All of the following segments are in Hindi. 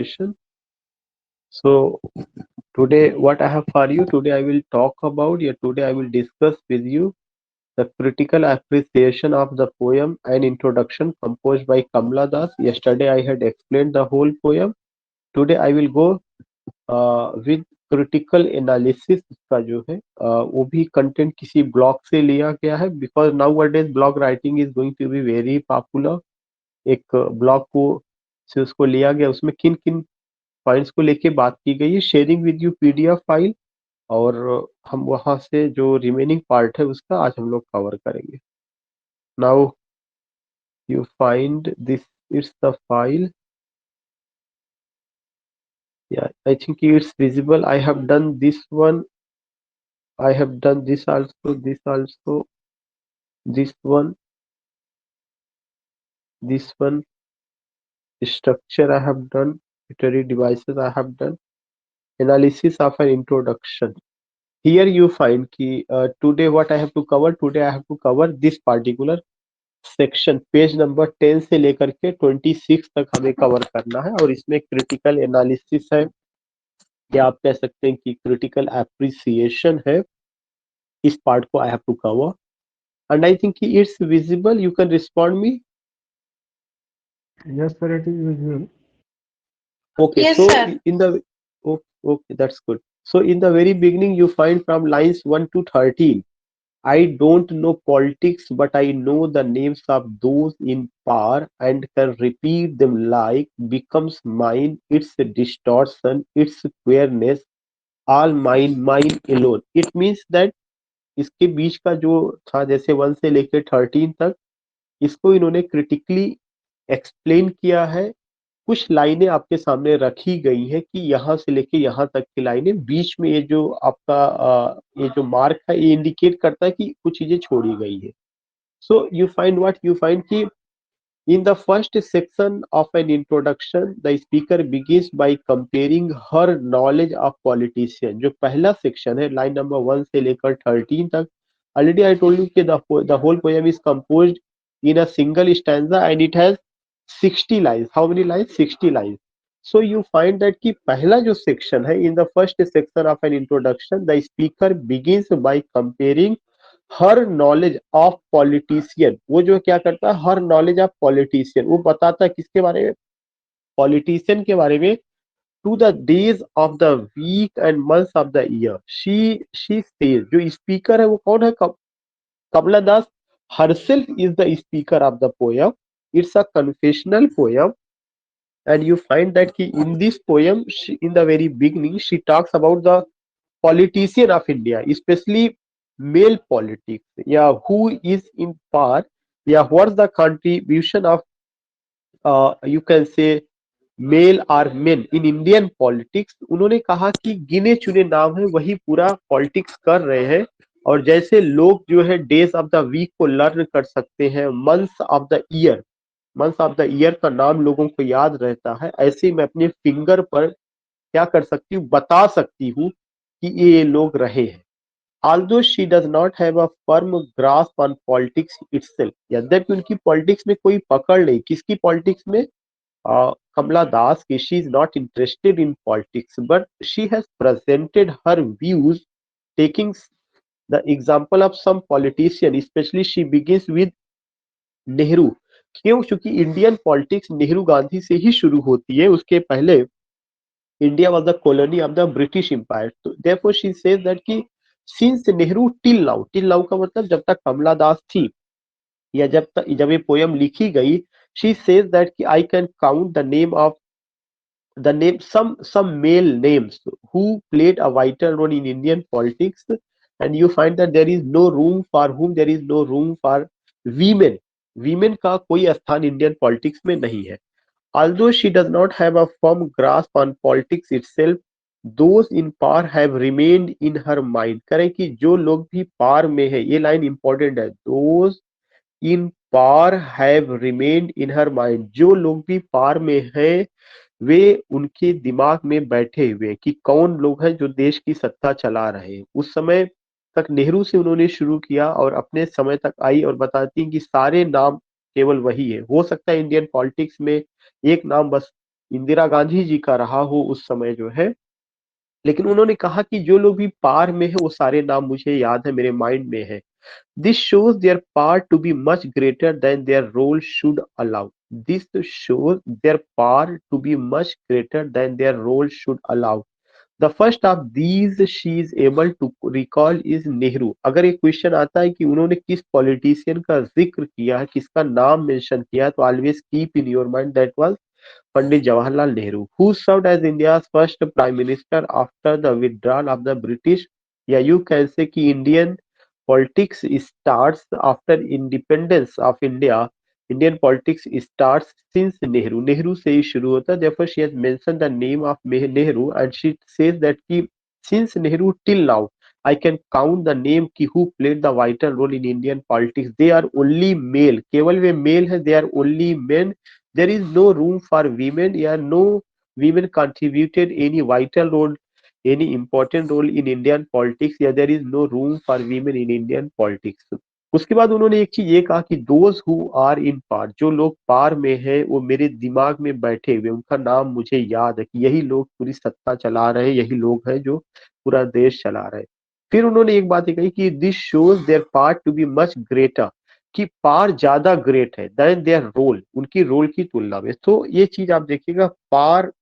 session. So today, what I have for you today, I will talk about. Yeah, today I will discuss with you the critical appreciation of the poem and introduction composed by Kamla Das. Yesterday I had explained the whole poem. Today I will go with critical analysis का जो है वो भी कंटेंट किसी ब्लॉग से लिया गया है because nowadays blog writing is going to be very popular. एक ब्लॉग को से उसको लिया गया, उसमें किन किन पॉइंट्स को लेके बात की गई है, sharing with you PDF file. और हम वहां से जो रिमेनिंग पार्ट है उसका आज हम लोग कवर करेंगे. Now you find this, it's the file. Yeah, I think it's visible. I have done this one. I have done this also, this one structure I have done, literary devices I have done, analysis of an introduction. Here you find कि today what I have to cover, today I have to cover this particular section, page number 10 से लेकर के 26 तक हमें कवर करना है. और इसमें क्रिटिकल एनालिसिस है या आप कह सकते हैं कि क्रिटिकल एप्रिसिएशन है. इस पार्ट को I have to cover and I think it's visible. You can respond me. Yes, sir, it is visual. Okay, Yes, so sir. in the okay, that's good. So in the very beginning you find from lines 1 to 13, I don't know politics, but I know the names of those in power and can repeat them like becomes mine, its distortion, its queerness, all mine, mine alone. It means that इसके बीच का जो था जैसे 1 से लेकर 13 तक, इसको इन्होंने क्रिटिकली एक्सप्लेन किया है. कुछ लाइनें आपके सामने रखी गई हैं कि यहाँ से लेके यहाँ तक की लाइनें, बीच में ये जो आपका ये जो मार्क है ये इंडिकेट करता है कि कुछ चीजें छोड़ी गई है. So you find what you find कि in the first section of an introduction, the speaker begins by comparing her knowledge of politician. जो पहला सेक्शन है लाइन नंबर 1 से लेकर 13 तक, already I told you कि the whole poem is composed in a single stanza and it has 60 lines. How many lines? 60 lines. So you find that कि पहला जो section है, in the first section of an introduction, the speaker begins by comparing her knowledge of politician. वो जो क्या करता है, हर नॉलेज ऑफ पॉलिटिशियन वो बताता है किसके बारे में, पॉलिटिशियन के बारे में. To the days of the week and months of the year. She says, जो स्पीकर है वो कौन है, Kamala Das herself is the speaker of the poem. It's a confessional poem and you find that in this poem in the very beginning she talks about the politician of India, especially male politics. Yeah, who is in power? Yeah, what's the contribution of you can say male और मेन इन इंडियन पॉलिटिक्स. उन्होंने कहा कि गिने चुने नाम है वही पूरा पॉलिटिक्स कर रहे हैं. और जैसे लोग जो है डेज ऑफ द वीक को लर्न कर सकते हैं, months of the year, months of the year का नाम लोगों को याद रहता है, ऐसे ही मैं अपने फिंगर पर क्या कर सकती हूँ, बता सकती हूँ कि ये लोग रहे हैं. Although she does not have a firm grasp on politics itself, यद्यपि उनकी पॉलिटिक्स में कोई पकड़ नहीं. किसकी पॉलिटिक्स में, Kamala Das ki, she is not interested in politics, but she has presented her views taking the example of some politician. Especially she begins with Nehru. क्यों? क्योंकि इंडियन पॉलिटिक्स नेहरू गांधी से ही शुरू होती है. उसके पहले India was the colony of the British empire. तो therefore she says that कि since नेहरू टिल नाउ का मतलब जब तक कमला दास थी या जब ये पोयम लिखी गई, she says that कि I can count the name of the name some male names who played a vital role in Indian politics, and you find that there is no room for whom, there is no room for women. women का कोई स्थान इंडियन पॉलिटिक्स में नहीं है. Although she does not have a firm grasp on politics itself, those in power have remained in her mind. करें कि जो लोग भी पावर में है, ये लाइन इंपॉर्टेंट है, those in power have remained in her mind. जो लोग भी पावर में है वे उनके दिमाग में बैठे हुए हैं कि कौन लोग हैं जो देश की सत्ता चला रहे हैं. उस समय तक नेहरू से उन्होंने शुरू किया और अपने समय तक आई और बताती हैं कि सारे नाम केवल वही है. हो सकता है इंडियन पॉलिटिक्स में एक नाम बस इंदिरा गांधी जी का रहा हो उस समय जो है, लेकिन उन्होंने कहा कि जो लोग भी पार में है वो सारे नाम मुझे याद है, मेरे माइंड में है। This shows their power to be much greater than their role should allow. This shows their power to be much greater than their role should allow. The first of these she is able to recall is Nehru. अगर एक क्वेश्चन आता है कि उन्होंने किस पॉलिटिशियन का जिक्र किया है, किसका नाम मेंशन किया है, तो always keep in your mind that was Pandit Jawaharlal Nehru, who served as India's first prime minister after the withdrawal of the British. Yeah, you can say कि Indian politics starts after independence of India. Indian politics starts since Nehru. Nehru से ही शुरू होता है. Therefore, she has mentioned the name of Nehru and she says that कि since Nehru till now, I can count the name कि who played the vital role in Indian politics. They are only male. केवल वे male हैं. They are only men. There is no room for women. Yeah, no women contributed any vital role, any important role in Indian politics. Yeah, there is no room for women in Indian politics. उसके बाद उन्होंने एक चीज ये कहा कि दोज हु आर इन पार, जो लोग पार में है वो मेरे दिमाग में बैठे हुए, उनका नाम मुझे याद है कि यही लोग पूरी सत्ता चला रहे हैं, यही लोग हैं जो पूरा देश चला रहे हैं। फिर उन्होंने एक बात ये कही कि this shows there part to be much greater, कि पार ज्यादा ग्रेट है देन देयर रोल, उनकी रोल की तुलना में। तो ये चीज आप देखिएगा, पार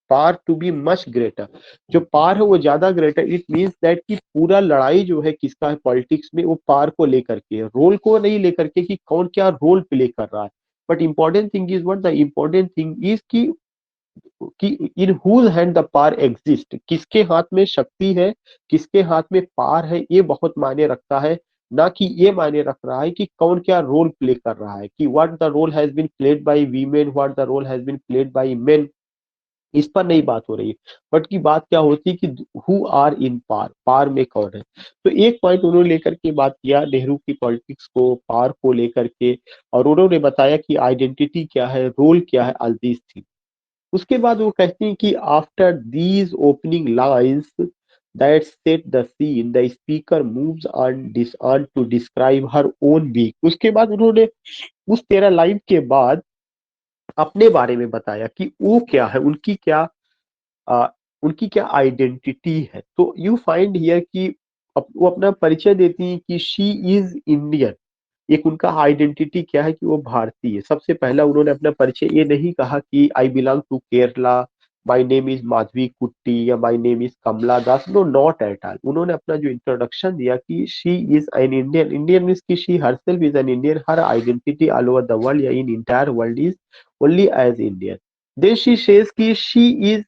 पार टू बी मच ग्रेटर, जो पार है वो ज्यादा ग्रेटर, इट मीन्स दैट कि पूरा लड़ाई जो है किसका है पॉलिटिक्स में, वो पार को लेकर के है, रोल को नहीं लेकर के कि कौन क्या रोल प्ले कर रहा है। But important thing is what, the important thing is कि in whose hand the power exist, किसके हाथ में शक्ति है, किसके हाथ में पावर है, ये बहुत मायने रखता है। ना कि ये मायने रख रहा है कि कौन क्या रोल प्ले कर रहा है, कि what the role has been played by women, what the role has been played by men, इस पर नहीं बात हो रही है। बट की बात क्या होती है कि हु आर इन पार, पार में कौन है। तो एक पॉइंट उन्होंने लेकर के बात किया नेहरू की पॉलिटिक्स को, पार को लेकर के, और उन्होंने बताया कि आइडेंटिटी क्या है, रोल क्या है, ऑल दीज थिंग। उसके बाद वो कहती हैं कि after these opening lines that set the scene the speaker moves on to describe her own being. उसके बाद उन्होंने उस 13 लाइन के बाद अपने बारे में बताया कि वो क्या है, आ, उनकी क्या आइडेंटिटी है। तो यू फाइंड हियर कि वो अपना परिचय देती हैं कि शी इज इंडियन। एक उनका आइडेंटिटी क्या है कि वो भारतीय है। सबसे पहला उन्होंने अपना परिचय ये नहीं कहा कि I belong to Kerala, my name is Madhavi Kutty या my name is Kamala Das, no not at all. उन्होंने अपना जो इंट्रोडक्शन दिया कि she is an Indian, Indian means कि she herself is an Indian, her identity all over the world या in entire world is only as Indian. Then she says कि she is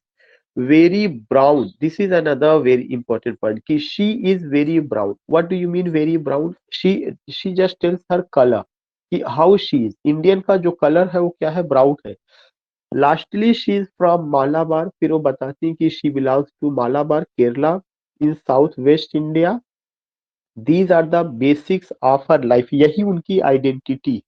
very brown. This is another very important point. कि she is very brown. What do you mean very brown? She just tells her color कि how she is. Indian का जो color है वो क्या है, brown है। Lastly she is from Malabar. फिर वो बताती है कि she belongs to Malabar, Kerala in South West India. These are the basics of her life. यही उनकी आइडेंटिटी,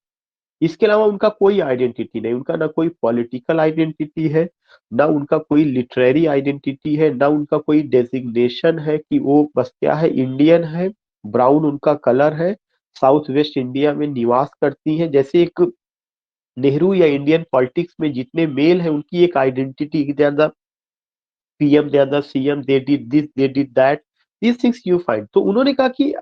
इसके अलावा उनका कोई आइडेंटिटी नहीं। उनका ना कोई पॉलिटिकल आइडेंटिटी है, ना उनका कोई लिटरेरी आइडेंटिटी है, ना उनका कोई डेजिग्नेशन है कि वो बस क्या है, इंडियन है, ब्राउन उनका कलर है, साउथ वेस्ट इंडिया में निवास करती हैं। जैसे एक नेहरू या इंडियन पॉलिटिक्स में जितने मेल है उनकी एक identity, they are the PM, they are the CM, they did this, they did that, this things you find. तो उन्होंने कहा कि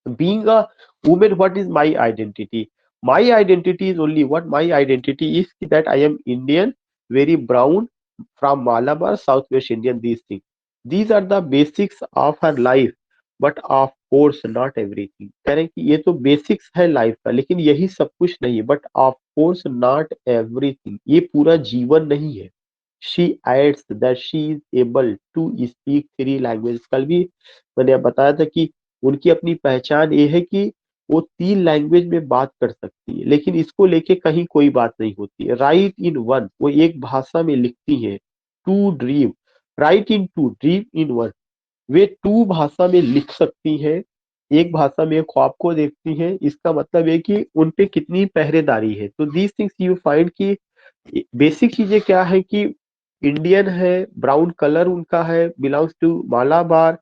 being a woman, what is my identity? My identity is only what, my identity is that I am Indian, very brown, from Malabar, Southwest Indian, these things, these are the basics of her life, but of course not everything। कह रहे हैं कि ये तो बेसिक्स है लाइफ का, लेकिन यही सब कुछ नहीं है, but of course not everything, ये पूरा जीवन नहीं है। She adds that she is able to speak 3 language. कल भी मैंने बताया था कि उनकी अपनी पहचान ये है कि वो 3 लैंग्वेज में बात कर सकती है, लेकिन इसको लेके कहीं कोई बात नहीं होती है। राइट इन वन, वो एक भाषा में लिखती है। To dream, write in two, dream in one, वे 2 भाषा में लिख सकती हैं, एक भाषा में ख्वाब को देखती हैं। इसका मतलब है कि उन पे कितनी पहरेदारी है। तो दीज थिंग्स यू फाइंड कि बेसिक चीजें क्या है कि इंडियन है, ब्राउन कलर उनका है, belongs to Malabar,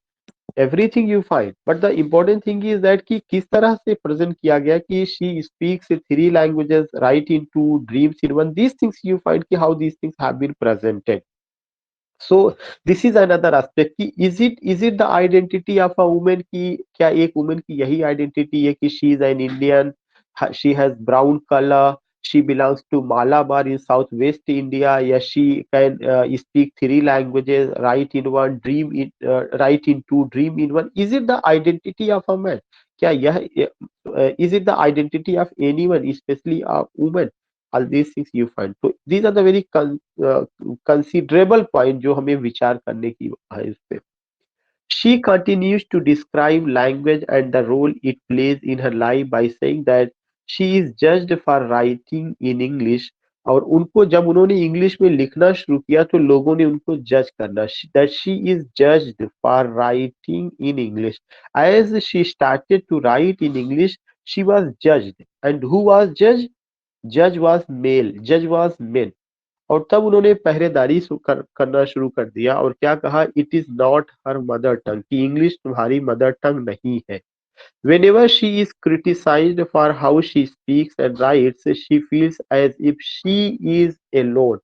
everything you find, but the important thing is that कि किस तरह से प्रेजेंट किया गया कि she speaks three languages write in two dreams in one, these things you find कि how these things have been presented. So this is another aspect कि is it the identity of a woman की क्या एक वुमेन की यही आइडेंटिटी है कि she is an Indian, she has brown colour, she belongs to Malabar in southwest India, या she can speak three languages, write in one, write in two, dream in one. Is it the identity of a man? क्या यह is it the identity of anyone, especially a woman? All these things you find. So these are the very considerable point जो हमें विचार करने की है इस पे. She continues to describe language and the role it plays in her life by saying that she is judged for writing in English. और उनको जब उन्होंने इंग्लिश में लिखना शुरू किया तो लोगों ने उनको जज करना, that she is judged for writing in English. As she started to write in English, she was judged. And who was judged? Judge was male, judge was men. और तब उन्होंने पहरेदारी करना शुरू कर दिया और क्या कहा, it is not her mother tongue, कि इंग्लिश तुम्हारी मदर टंग नहीं है. Whenever she is criticized for how she speaks and writes, she feels as if she is alone.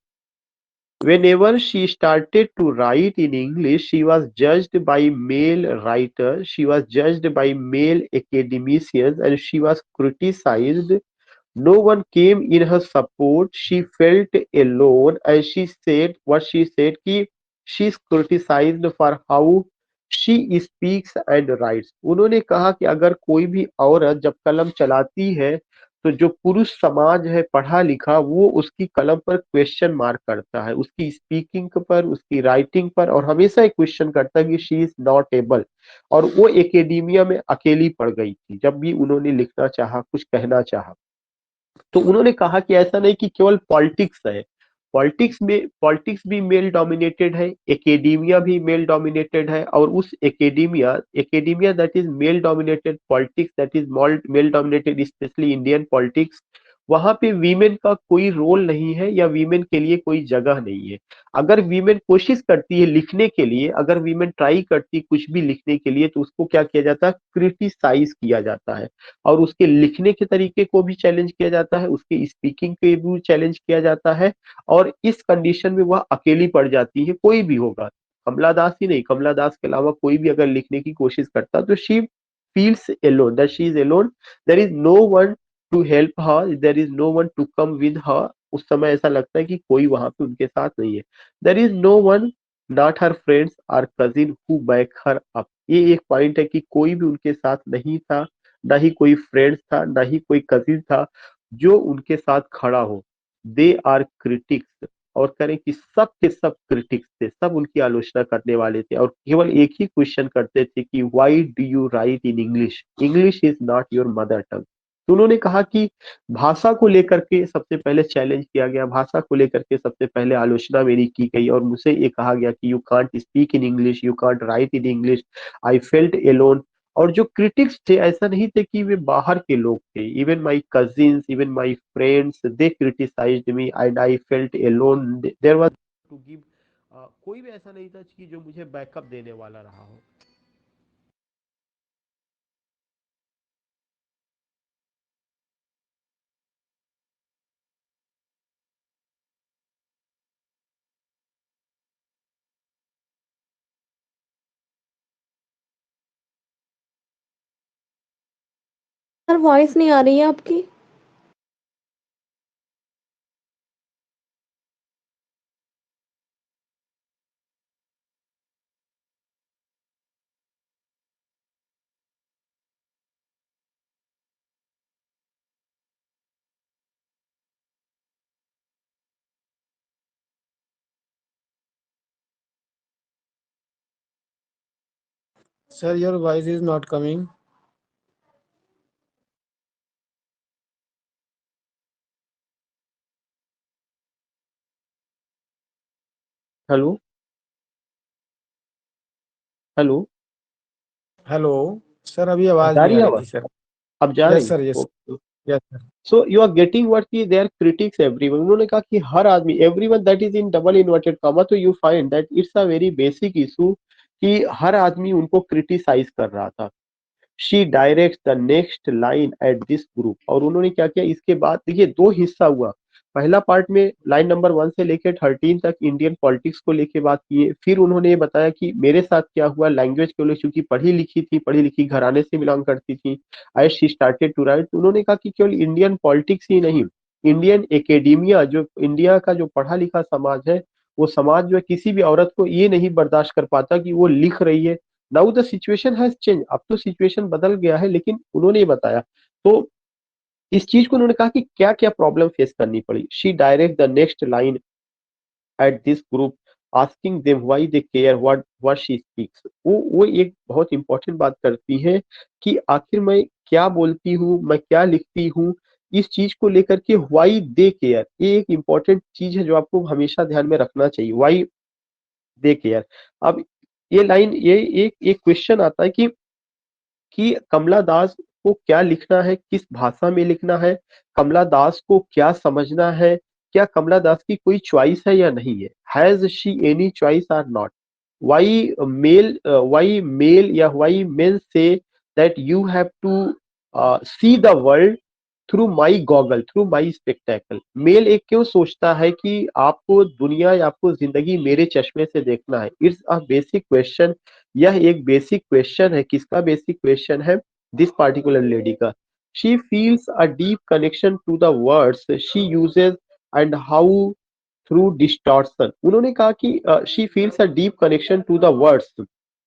Whenever she started to write in English, she was judged by male writers, she was judged by male academicians, and she was criticized. No one came in her support. She felt alone, and she said what she said कि she is criticized for how she speaks and writes. उन्होंने कहा कि अगर कोई भी औरत जब कलम चलाती है तो जो पुरुष समाज है पढ़ा लिखा वो उसकी कलम पर क्वेश्चन मार्क करता है, उसकी स्पीकिंग पर, उसकी राइटिंग पर, और हमेशा एक क्वेश्चन करता है कि शी इज नॉट एबल. और वो एकेडेमिया में अकेली पड़ गई थी जब भी उन्होंने लिखना चाहा, कुछ कहना चाहा. तो उन्होंने कहा कि ऐसा नहीं कि केवल पॉलिटिक्स है, पॉलिटिक्स भी मेल डोमिनेटेड है, एकेडेमिया भी मेल डोमिनेटेड है, और उस academia academia that is male dominated, politics that is male dominated, specially Indian politics, वहां पे वीमेन का कोई रोल नहीं है या वीमेन के लिए कोई जगह नहीं है. अगर वीमेन कोशिश करती है लिखने के लिए, अगर वीमेन ट्राई करती है कुछ भी लिखने के लिए, तो उसको क्या किया जाता है, क्रिटिसाइज किया जाता है, और उसके लिखने के तरीके को भी चैलेंज किया जाता है, उसके स्पीकिंग पे भी चैलेंज किया जाता है. और इस कंडीशन में वह अकेली पड़ जाती है. कोई भी होगा, कमला दास ही नहीं, कमला दास के अलावा कोई भी अगर लिखने की कोशिश करता तो she feels alone, that she is alone. There is no one to help her, there is no one to come with her. उस समय ऐसा लगता है कि कोई वहां पे उनके साथ नहीं है. There is no one, not her friends or cousin who back her up. ये एक पॉइंट है कि कोई भी उनके साथ नहीं था, ना ही कोई फ्रेंड्स था, ना ही कोई कजिन था जो उनके साथ खड़ा हो. They are critics. और करें कि सब के सब क्रिटिक्स थे, सब उनकी आलोचना करने वाले थे और केवल एक ही क्वेश्चन करते थे कि why do you right in English, English is not your mother tongue. तो उन्होंने कहा कि भाषा को लेकर के सबसे पहले चैलेंज किया गया, भाषा को लेकर के सबसे पहले आलोचना मेरी की गई और मुझे ये कहा गया कि you can't speak in English, you can't write in English, I felt alone. और जो क्रिटिक्स थे ऐसा नहीं थे कि वे बाहर के लोग थे, even my cousins, even my friends, they criticized me and I felt alone. There was to give, कोई भी ऐसा नहीं था कि जो मुझे बैकअप देने वाला रहा हो. सर वॉइस नहीं आ रही है आपकी। Sir, your voice is not coming. Hello, hello. Hello sir, अभी आवाज जा नहीं रही आ है रही आवाज? थी सर। अब जा यस रही है? Sir, yes. Okay. Yes sir. So you are getting what की दे आर क्रिटिक्स एवरीवन. उन्होंने कहा कि हर आदमी, everyone that is in double inverted comma. तो you find that it's a very basic issue कि हर आदमी उनको क्रिटिसाइज कर रहा था। She direct the next line at this group. और उन्होंने क्या किया इसके बाद, देखिए दो हिस्सा हुआ। पहला पार्ट में लाइन नंबर 1 से लेकर 13 तक इंडियन पॉलिटिक्स को लेके बात किए। फिर उन्होंने ये बताया कि मेरे साथ क्या हुआ, लैंग्वेज के लिए, चूंकि पढ़ी लिखी थी, पढ़ी लिखी घराने से बिलोंग करती थी। I she started to right. उन्होंने कहा कि केवल इंडियन पॉलिटिक्स ही नहीं, इंडियन एकेडेमिया, जो इंडिया का जो पढ़ा लिखा समाज है, वो समाज जो है किसी भी औरत को ये नहीं बर्दाश्त कर पाता कि वो लिख रही है। Now the situation has change, अब तो सिचुएशन बदल गया है, लेकिन उन्होंने ये बताया। तो इस चीज को उन्होंने कहा कि क्या क्या प्रॉब्लम फेस करनी पड़ी। She direct the next line at this group asking them why they care what she speaks. वो एक बहुत इंपॉर्टेंट बात करती है कि आखिर मैं क्या बोलती हूँ, मैं क्या लिखती हूँ, इस चीज को लेकर के व्हाई दे केयर, ये एक इंपॉर्टेंट चीज है जो आपको हमेशा ध्यान में रखना चाहिए, व्हाई दे केयर। अब ये लाइन, ये एक क्वेश्चन आता है कि कमला दास को क्या लिखना है, किस भाषा में लिखना है, कमला दास को क्या समझना है, क्या कमला दास की कोई चॉइस है या नहीं है, has she any choice or not, why male या वाई मेन से that you have to see the world through my goggle, through my spectacle. Male एक क्यों सोचता है कि आपको दुनिया या आपको जिंदगी मेरे चश्मे से देखना है। It's a basic question. यह एक बेसिक क्वेश्चन है। किसका बेसिक क्वेश्चन है? दिस पार्टिकुलर लेडी का। She feels a deep connection to the words she uses and how through distortion. उन्होंने कहा कि she feels a deep connection to the words.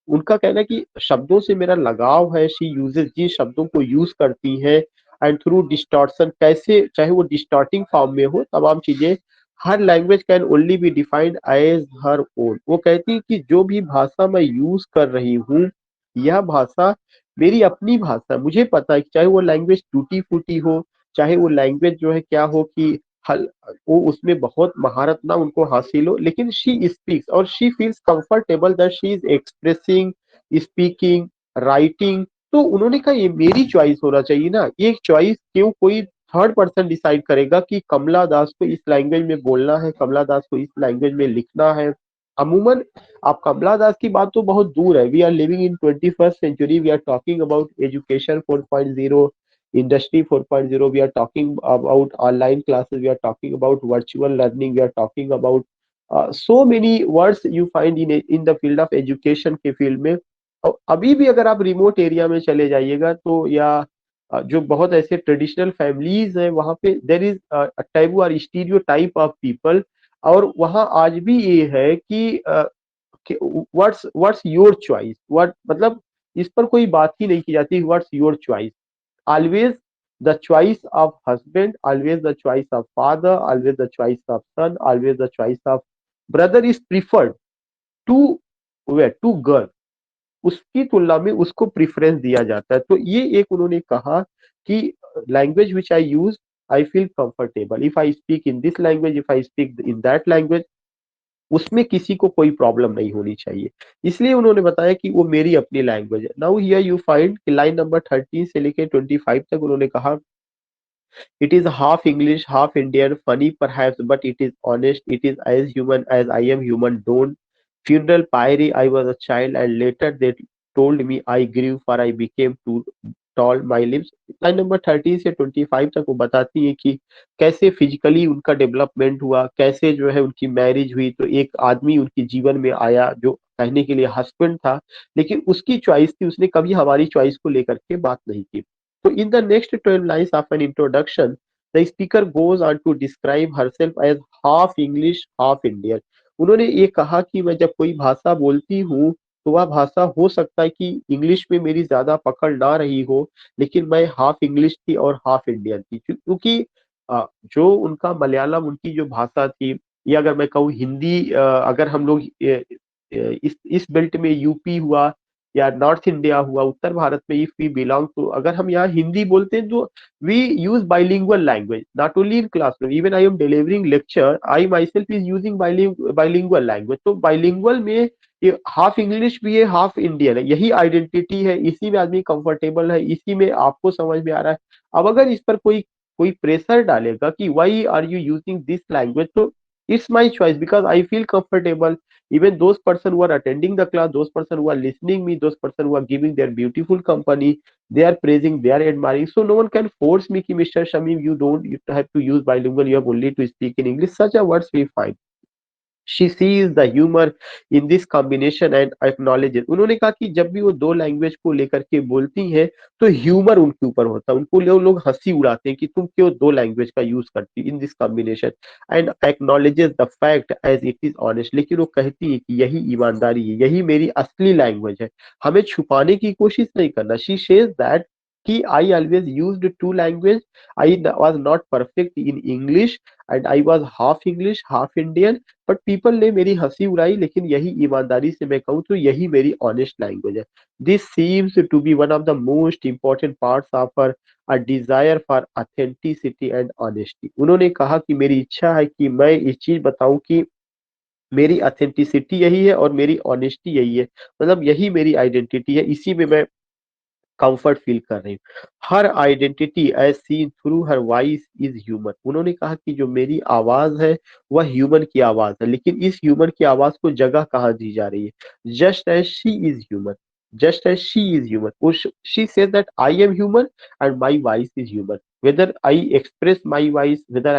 उनका कहना है कि शब्दों से मेरा लगाव है। शी यूजेस, जिन शब्दों को यूज करती हैं, एंड थ्रू डिस्टॉर्शन, कैसे, चाहे वो डिस्टॉर्टिंग फॉर्म में हो, तमाम चीजें। Her language can only be defined as her own. वो कहती है कि जो भी भाषा मैं यूज कर रही हूँ, यह भाषा मेरी अपनी भाषा है। मुझे पता है कि चाहे वो लैंग्वेज टूटी फूटी हो, चाहे वो लैंग्वेज जो है क्या हो कि हल वो उसमें बहुत महारत ना उनको हासिल हो, लेकिन शी स्पीक्स और she feels comfortable that she is expressing, speaking, writing. तो उन्होंने कहा ये मेरी चॉइस होना चाहिए ना, ये चॉइस क्यों कोई थर्ड पर्सन डिसाइड करेगा कि कमला दास को इस लैंग्वेज में बोलना है, कमला दास को इस लैंग्वेज में लिखना है। अमूमन आप कमला दास की बात तो बहुत दूर है। We are living in 21st century, we are talking about education 4.0, industry 4.0, we are talking about online classes, we are talking about virtual learning, we are talking about so many words you find in the field of education के फील्ड में। और अभी भी अगर आप रिमोट एरिया में चले जाइएगा तो, या जो बहुत ऐसे ट्रेडिशनल फैमिलीज हैं, वहां पे देर इज टैबू और स्टीरियो टाइप ऑफ पीपल। और वहां आज भी ये है कि व्हाट्स योर चॉइस, व्हाट मतलब इस पर कोई बात ही नहीं की जाती। What's your choice, always the choice of husband, always the choice of father, always the choice of son, always the choice of brother is preferred to where to girl। उसकी तुलना में उसको प्रेफरेंस दिया जाता है। तो ये एक उन्होंने कहा कि language which I use, I feel comfortable if I speak in this language, if I speak in that language, उसमें किसी को कोई प्रॉब्लम नहीं होनी चाहिए। इसलिए उन्होंने बताया कि वो मेरी अपनी लैंग्वेज है। नाउ हियर यू फाइंड कि लाइन नंबर 13 से लेके 25 तक उन्होंने कहा, it is half English, half Indian, funny perhaps, but it is honest. It is as human as I am human. Don't funeral pyre. I was a child, and later they told me I grew, for I became too tall. My limbs. Line number 13 से 25 तक वो बताती है कि कैसे फिजिकली उनका डेवलपमेंट हुआ, कैसे जो है उनकी मैरिज हुई, तो एक आदमी उनके जीवन में आया जो कहने के लिए हस्बैंड था, लेकिन उसकी चॉइस थी, उसने कभी हमारी चॉइस को लेकर के बात नहीं की। So in the next 12 lines of an introduction, the speaker goes on to describe herself as half English, half Indian। उन्होंने ये कहा कि मैं जब कोई भाषा बोलती हूँ तो वह भाषा हो सकता है कि इंग्लिश में मेरी ज्यादा पकड़ ना रही हो, लेकिन मैं हाफ इंग्लिश थी और हाफ इंडियन थी। क्योंकि जो उनका मलयालम, उनकी जो भाषा थी, या अगर मैं कहूँ हिंदी, अगर हम लोग इस बेल्ट में यूपी हुआ या नॉर्थ इंडिया हुआ, उत्तर भारत में, इफ वी बिलोंग, तो अगर हम यहाँ हिंदी बोलते हैं तो we use bilingual language, not only in classroom, even I am delivering lecture, I myself is using bilingual language. तो बाइलिंगुअल में ये हाफ इंग्लिश भी है, हाफ इंडियन है, यही आइडेंटिटी है, इसी में आदमी कंफर्टेबल है, इसी में आपको समझ में आ रहा है। अब अगर इस पर कोई कोई प्रेशर डालेगा कि why are you using this language, तो It's my choice because I feel comfortable. Even those person who are attending the class, those person who are listening me, those person who are giving their beautiful company, they are praising, they are admiring. So no one can force me ki Mr. Shamim, you have to use bilingual, you have only to speak in English. Such a words we find. She sees the humour in this combination and acknowledges. उन्होंने कहा कि जब भी वो दो लैंग्वेज को लेकर के बोलती हैं तो ह्यूमर उनके ऊपर होता है, उनको लोग हंसी उड़ाते हैं कि तुम क्यों दो लैंग्वेज का यूज करती in this combination, and acknowledges the fact as it is honest. लेकिन वो कहती है कि यही ईमानदारी है, यही मेरी असली लैंग्वेज है, हमें छुपाने की कोशिश नहीं करना। शी सेज दैट कि I always used to language, I was not perfect in English and I was half English half Indian, but people ने मेरी हंसी उड़ाई, लेकिन यही ईमानदारी से मैं कहूँ तो यही मेरी ऑनेस्ट लैंग्वेज है। This seems to be one of the most important parts of her a desire for authenticity and honesty. उन्होंने कहा कि मेरी इच्छा है कि मैं इस चीज बताऊं कि मेरी ऑथेंटिसिटी यही है और मेरी ऑनेस्टी यही है, मतलब यही मेरी आइडेंटिटी है, इसी में मैं कंफर्ट फील कर रही हूँ। Her identity as seen through her voice is human. उन्होंने कहा कि जो मेरी आवाज है वह ह्यूमन की आवाज है, लेकिन इस ह्यूमन की आवाज को जगह कहाँ दी जा रही है? Just as she is human, just as she is human. She says that I am human and my voice is human. whether I express my voice, whether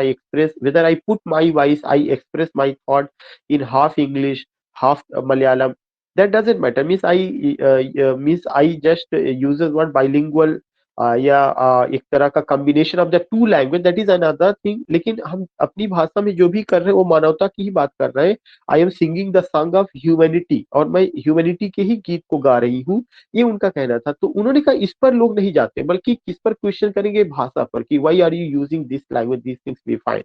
I put my voice, I express my thought in half English, half Malayalam, that doesn't matter. Means I just uses word bilingual, या एक तरह का combination of the two language, that is another thing. लेकिन हम अपनी भाषा में जो भी कर रहे हैं वो मानवता की ही बात कर रहे हैं। I am singing the song of humanity, और मैं ह्यूमैनिटी के ही गीत को गा रही हूँ, ये उनका कहना था। तो उन्होंने कहा इस पर लोग नहीं जाते, बल्कि किस पर क्वेश्चन करेंगे? भाषा पर, कि why are you using this language, this things we find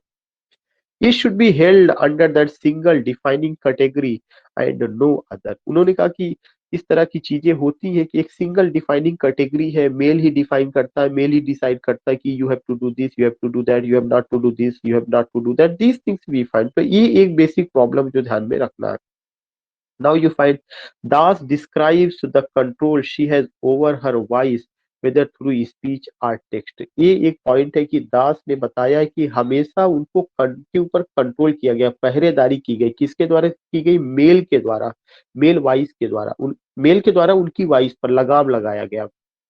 it should be held under that single defining category and no other। उन्होंने कहा कि इस तरह की चीजें होती हैं कि एक सिंगल डिफाइनिंग कैटेगरी है, मेल ही डिफाइन करता है, मेल ही डिसाइड करता है कि you have to do this, you have to do that, you have not to do this, you have not to do that, these things we find. तो ये एक बेसिक प्रॉब्लम जो ध्यान में रखना है। Now you find Das describes the control she has over her voice, whether through speech or text। ये एक पॉइंट है कि दास ने बताया है कि हमेशा उनको के ऊपर कंट्रोल किया गया, पहरेदारी की गई, किसके द्वारा की गई? मेल के द्वारा, मेल वॉइस के द्वारा, उन मेल के द्वारा उनकी वॉइस पर लगाम लगाया गया।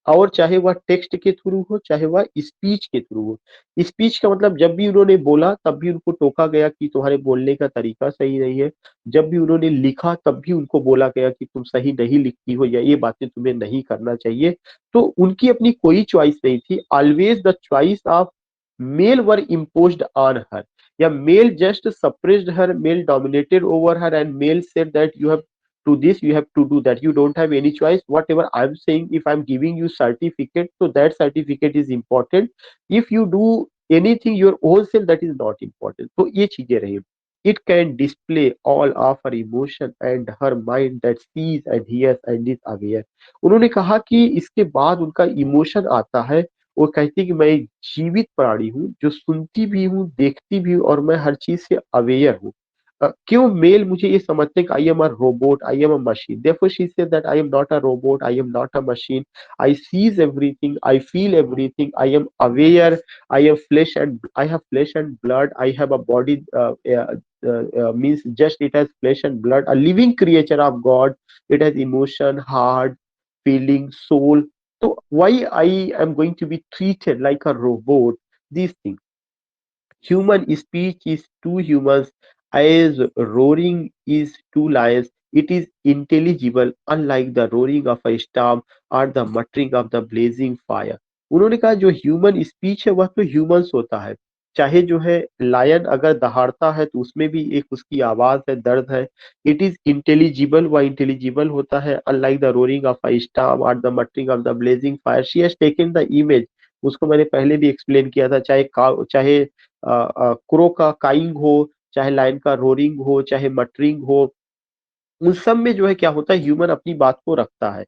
और चाहे वह टेक्स्ट के थ्रू हो, चाहे वह स्पीच के थ्रू हो। स्पीच का मतलब जब भी उन्होंने बोला तब भी उनको टोका गया कि तुम्हारे बोलने का तरीका सही नहीं है, जब भी उन्होंने लिखा तब भी उनको बोला गया कि तुम सही नहीं लिखती हो, या ये बातें तुम्हें नहीं करना चाहिए। तो उनकी अपनी कोई चॉइस नहीं थी। Always the choice of male were imposed on her, या male just suppressed her, male dominated over her, and male said that you have to this, you have to do that, you don't have any choice। whatever I'm saying, if I'm giving you certificate, so that certificate is important। if you do anything your own self, that is not important। तो ये चीजें रही। it can display all of her emotion and her mind that sees and hears and is aware। उन्होंने कहा कि इसके बाद उनका इमोशन आता है। वो कहती है कि मैं एक जीवित प्राणी हूँ जो सुनती भी हूँ, देखती भी हूँ, और मैं हर चीज से अवेयर हूँ। क्यों मेल मुझे ये समझते हैं कि I am a robot, I am a machine. therefore she said that I am not a robot, I am not a machine, I sees everything, I feel everything, I am aware, I have flesh and blood, I have a body, means just it has flesh and blood, a living creature of God, it has emotion, heart, feeling, soul। so why I am going to be treated like a robot? These things, human speech is two humans as roaring is two lions, it is intelligible unlike the roaring of a storm or the muttering of the blazing fire। उन्होंने कहा जो ह्यूमन स्पीच है वह तो ह्यूमंस होता है, चाहे जो है लायन अगर दहाड़ता है तो उसमें भी एक उसकी आवाज है, दर्द है। इट इज इंटेलिजिबल, वह इंटेलिजिबल होता है, unlike the roaring of a storm और the muttering of the blazing fire. She has taken the image, उसको मैंने पहले भी एक्सप्लेन किया था, चाहे क्रो का काइंग हो, चाहे लायन का रोरिंग हो, चाहे मटरिंग हो, उन सब में जो है क्या होता है, ह्यूमन अपनी बात को रखता है।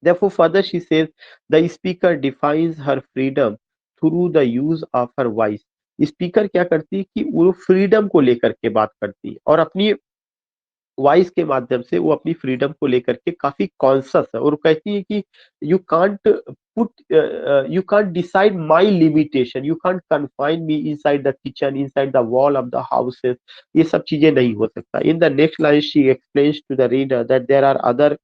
Therefore, further she says, the speaker defines her freedom through the use of her voice। Speaker क्या करती है कि वो फ्रीडम को लेकर के बात करती है और अपनी वॉइस के माध्यम से वो अपनी फ्रीडम को लेकर के काफी कॉन्शियस है, और कहती है कि you can't you can't decide my limitation, you can't confine me inside the kitchen, inside the wall of the houses. ये सब चीजें नहीं हो सकता। In the next line she explains to the reader that there are other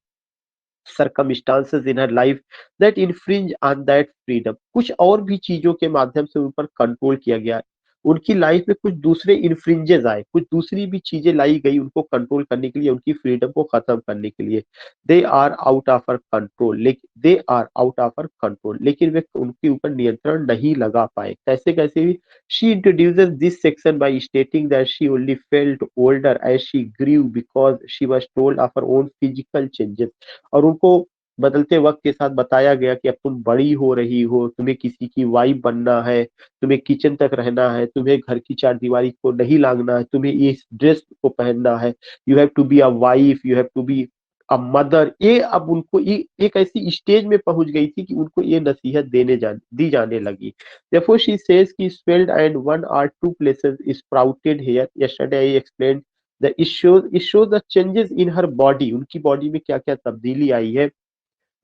circumstances in her life that infringe on that freedom। कुछ और भी चीजों के माध्यम से उन पर कंट्रोल किया गया। उनकी लाइफ में कुछ दूसरे इन्फ्रिंजेस आए, कुछ दूसरी भी चीजें लाई गई उनको कंट्रोल करने के लिए, उनकी फ्रीडम को खत्म करने के लिए। They are out of her control, लेकिन they are out of her control, लेकिन वे उनके ऊपर नियंत्रण नहीं लगा पाए। कैसे कैसे भी। she introduces this section by stating that she only felt older as she grew because she was told of her own physical changes। और उनको बदलते वक्त के साथ बताया गया कि अब तुम बड़ी हो रही हो, तुम्हें किसी की वाइफ बनना है, तुम्हें किचन तक रहना है, तुम्हें घर की चारदीवारी को नहीं लांघना है, तुम्हें इस ड्रेस को पहनना है, you have to be a wife, you have to be a mother. ये अब उनको एक ऐसी स्टेज में पहुंच गई थी कि उनको ये नसीहत दी जाने लगी। Therefore she says कि swelled and one or two places sprouted here। Yesterday I explained the it shows the changes in her body। उनकी बॉडी में क्या क्या तब्दीली आई है।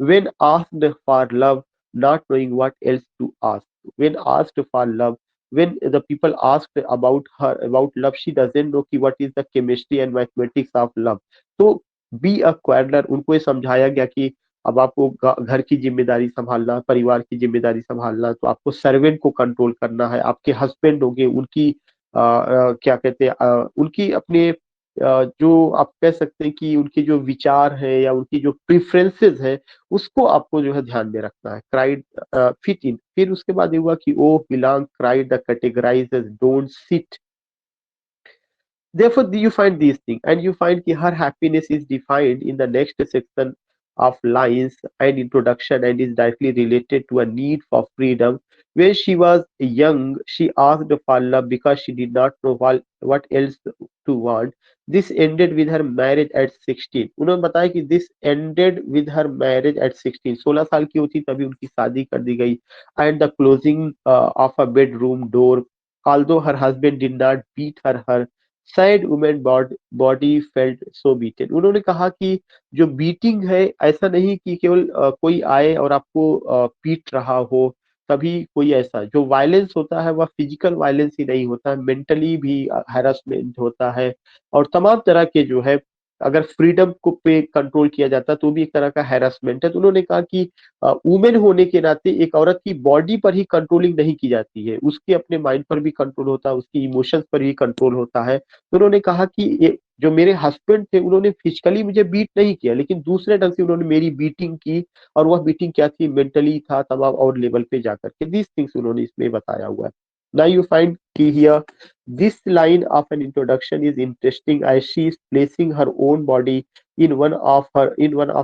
when asked for love, not knowing what else to ask। when asked for love, when the people asked about her about love, she doesn't know कि what is the chemistry and mathematics of love। तो बी अ क्वाडलर, उनको ये समझाया गया कि अब आपको घर की जिम्मेदारी संभालना, परिवार की जिम्मेदारी संभालना, तो आपको सर्वेंट को कंट्रोल करना है। आपके हस्बैंड होंगे, उनकी क्या कहते हैं, उनकी अपने जो आप कह सकते हैं कि उनके जो विचार है या उनकी जो प्रेफरेंसेस है, उसको आपको जो है ध्यान में रखना है। क्राइड फिट इन, फिर उसके बाद ये हुआ कि ओ belong, cried the categorisers, don't sit. Therefore, you find these things, and you find that her happiness is defined in the next section of lines and introduction, and is directly related to a need for freedom. When she was young, she asked for love because she did not know what else to want। This ended with her marriage at 16। उन्होंने बताया कि this ended with her marriage at 16। 16 साल की होती तभी उनकी शादी कर दी गई। And the closing of a bedroom door, although her husband did not beat her sad women body felt so beaten. उन्होंने कहा कि जो बीटिंग है, ऐसा नहीं कि केवल कोई आए और आपको पीट रहा हो तभी कोई। ऐसा जो वायलेंस होता है वह फिजिकल वायलेंस ही नहीं होता है, मेंटली भी हैरेसमेंट होता है, और तमाम तरह के जो है, अगर फ्रीडम को पे कंट्रोल किया जाता है तो भी एक तरह का हैरेसमेंट है। तो उन्होंने कहा कि वुमेन होने के नाते एक औरत की बॉडी पर ही कंट्रोलिंग नहीं की जाती है, उसके अपने माइंड पर भी कंट्रोल होता है, उसकी इमोशंस पर भी कंट्रोल होता है। तो उन्होंने कहा कि ये जो मेरे हस्बैंड थे, उन्होंने फिजिकली मुझे बीट नहीं किया, लेकिन दूसरे ढंग से उन्होंने मेरी बीटिंग की, और वह बीटिंग क्या थी, मेंटली था, तमाम और लेवल पे जाकर के। दिस थिंग्स उन्होंने इसमें बताया हुआ है। नाउ यू फाइंड कि here this line of an introduction is interesting as she is placing her own body in one of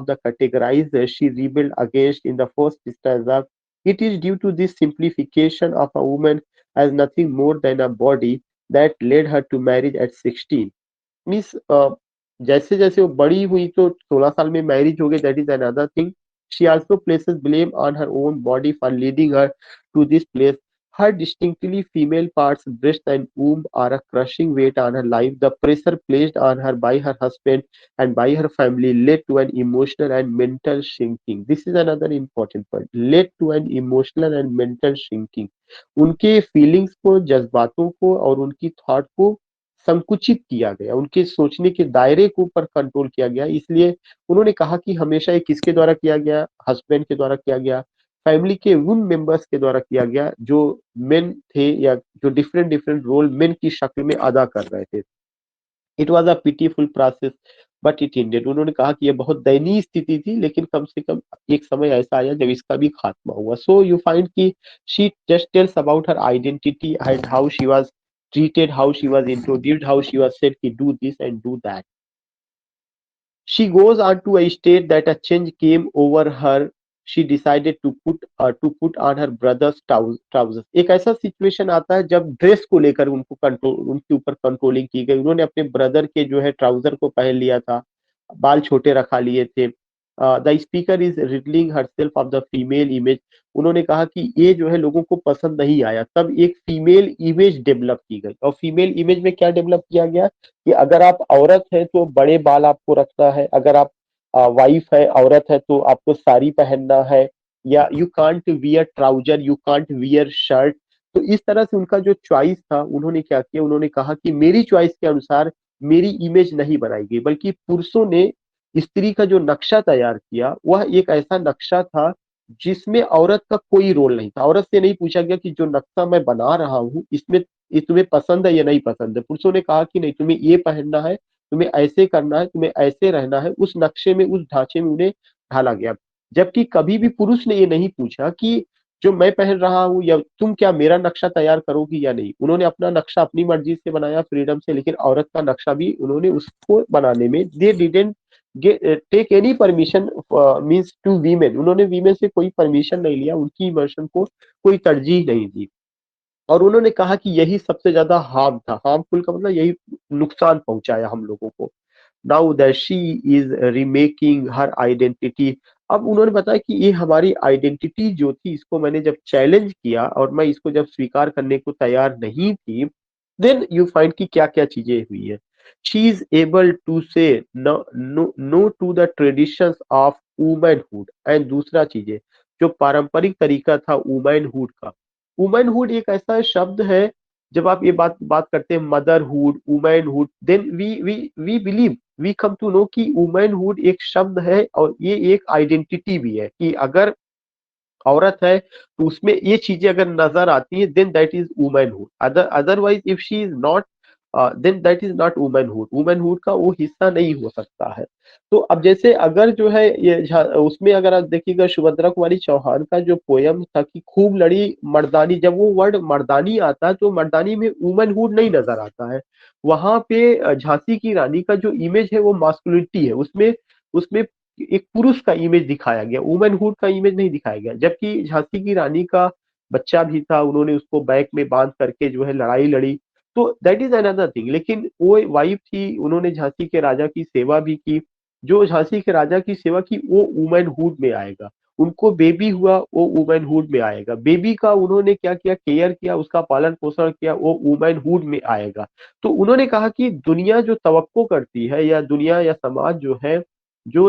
the categories she rebelled against in the first stanza। It is due to this simplification of a woman as nothing more than a body that led her to marriage at 16। Means जैसे जैसे वो बड़ी हुई तो 16 साल में मैरिज हो गई, that is another thing. She also places blame on her own body for leading her to this place. Her distinctly female parts, breast and womb, are a crushing weight on her life। The pressure placed on her by her husband and by her family led to an emotional and mental shrinking। This is another important point, led to an emotional and mental shrinking। उनके फीलिंग्स को, जज्बातों को और उनकी थॉट को संकुचित किया गया, उनके सोचने के दायरे के ऊपर कंट्रोल किया गया। इसलिए उन्होंने कहा कि हमेशा ये किसके द्वारा किया गया, हस्बैंड के द्वारा किया गया, फैमिली के उन मेंबर्स के द्वारा किया गया जो मेन थे या जो डिफरेंट डिफरेंट रोल मेन की शक्ल में अदा कर रहे थे। It was a pitiful process but it ended. उन्होंने कहा कि यह बहुत दयनीय स्थिति थी, लेकिन कम से कम एक समय ऐसा आया जब इसका भी खात्मा हुआ। सो यू फाइंड कि she just tells about her identity and how she was treated, how she was introduced, how she was said to do this and do that। She goes on to state that a change came over her। She decided to put on her brother's trousers। एक ऐसा सिचुएशन आता है जब ड्रेस को लेकर उनको कंट्रोल, उनके ऊपर कंट्रोलिंग की गई। उन्होंने अपने ब्रदर के जो है ट्राउजर को पहन लिया था, बाल छोटे रखा लिए थे। The speaker is riddling herself of the female image. उन्होंने कहा कि ये जो है लोगों को पसंद नहीं आया। तब एक फीमेल इमेज डेवलप की गई, और फीमेल इमेज में क्या डेवलप किया गया कि अगर आप औरत है तो बड़े बाल आपको रखना है, अगर आप वाइफ है, औरत है, तो आपको साड़ी पहनना है, या you can't wear trouser, you can't wear shirt. तो इस तरह से उनका जो चॉइस था, उन्होंने क्या किया, उन्होंने कहा कि मेरी चॉइस के अनुसार मेरी इमेज नहीं बनाई गई, बल्कि पुरुषों ने स्त्री का जो नक्शा तैयार किया वह एक ऐसा नक्शा था जिसमें औरत का कोई रोल नहीं था। औरत से नहीं पूछा गया कि जो नक्शा मैं बना रहा हूँ इसमें ये तुम्हें पसंद है या नहीं पसंद है। पुरुषों ने कहा कि नहीं, तुम्हें ये पहनना है, तुम्हें ऐसे करना है, तुम्हें ऐसे रहना है। उस नक्शे में, उस ढांचे में उन्हें ढाला गया। जबकि कभी भी पुरुष ने ये नहीं पूछा कि जो मैं पहन रहा हूँ या तुम क्या मेरा नक्शा तैयार करोगी या नहीं। उन्होंने अपना नक्शा अपनी मर्जी से बनाया, फ्रीडम से, लेकिन औरत का नक्शा भी उन्होंने उसको बनाने में they didn't take any permission means to women. उन्होंने वीमेन से कोई परमिशन नहीं लिया, उनकी इमोशन को कोई तरजीह नहीं दी। और उन्होंने कहा कि यही सबसे ज्यादा हार्म था, हार्मफुल का मतलब यही नुकसान पहुंचाया हम लोगों को। Now that she is remaking her identity. अब उन्होंने बताया कि ये हमारी आइडेंटिटी जो थी, इसको मैंने जब चैलेंज किया और मैं इसको जब स्वीकार करने को तैयार नहीं थी, देन यू फाइंड कि क्या क्या चीजें हुई है। She is able to say no to the traditions of womanhood. And दूसरा चीजें, जो पारंपरिक तरीका था वुमेनहुड का। वुमेनहुड एक ऐसा शब्द है, जब आप ये बात बात करते हैं motherhood, womanhood, then we believe, we come to know कि वुमेनहुड एक शब्द है और ये एक आइडेंटिटी भी है, कि अगर औरत है तो उसमें ये चीजें अगर नजर आती है, then that is womanhood. Otherwise if she is not, then that is not womanhood. Womanhood का वो हिस्सा नहीं हो सकता है। तो अब जैसे अगर जो है ये उसमें अगर आप देखिएगा सुभद्रा कुमारी चौहान का जो पोयम था कि खूब लड़ी मर्दानी, जब वो वर्ड मर्दानी आता है तो मर्दानी में वुमेनहुड नहीं नजर आता है। वहां पे झांसी की रानी का जो इमेज है वो मास्कुलिनिटी है, उसमें उसमें एक पुरुष का इमेज दिखाया गया, वुमेनहुड का इमेज नहीं दिखाया गया। जबकि झांसी की रानी का बच्चा भी था, उन्होंने उसको बैक में बांध करके जो है लड़ाई लड़ी, तो दैट इज अनदर थिंग। लेकिन वो वाइफ थी, उन्होंने झांसी के राजा की सेवा भी की। जो झांसी के राजा की सेवा की वो वुमेनहुड में आएगा। उनको बेबी हुआ, वो वुमेनहुड में आएगा। बेबी का उन्होंने क्या किया, केयर किया, उसका पालन पोषण किया, वो वुमेनहुड में आएगा। तो उन्होंने कहा कि दुनिया जो तवक्को करती है, या दुनिया या समाज जो है, जो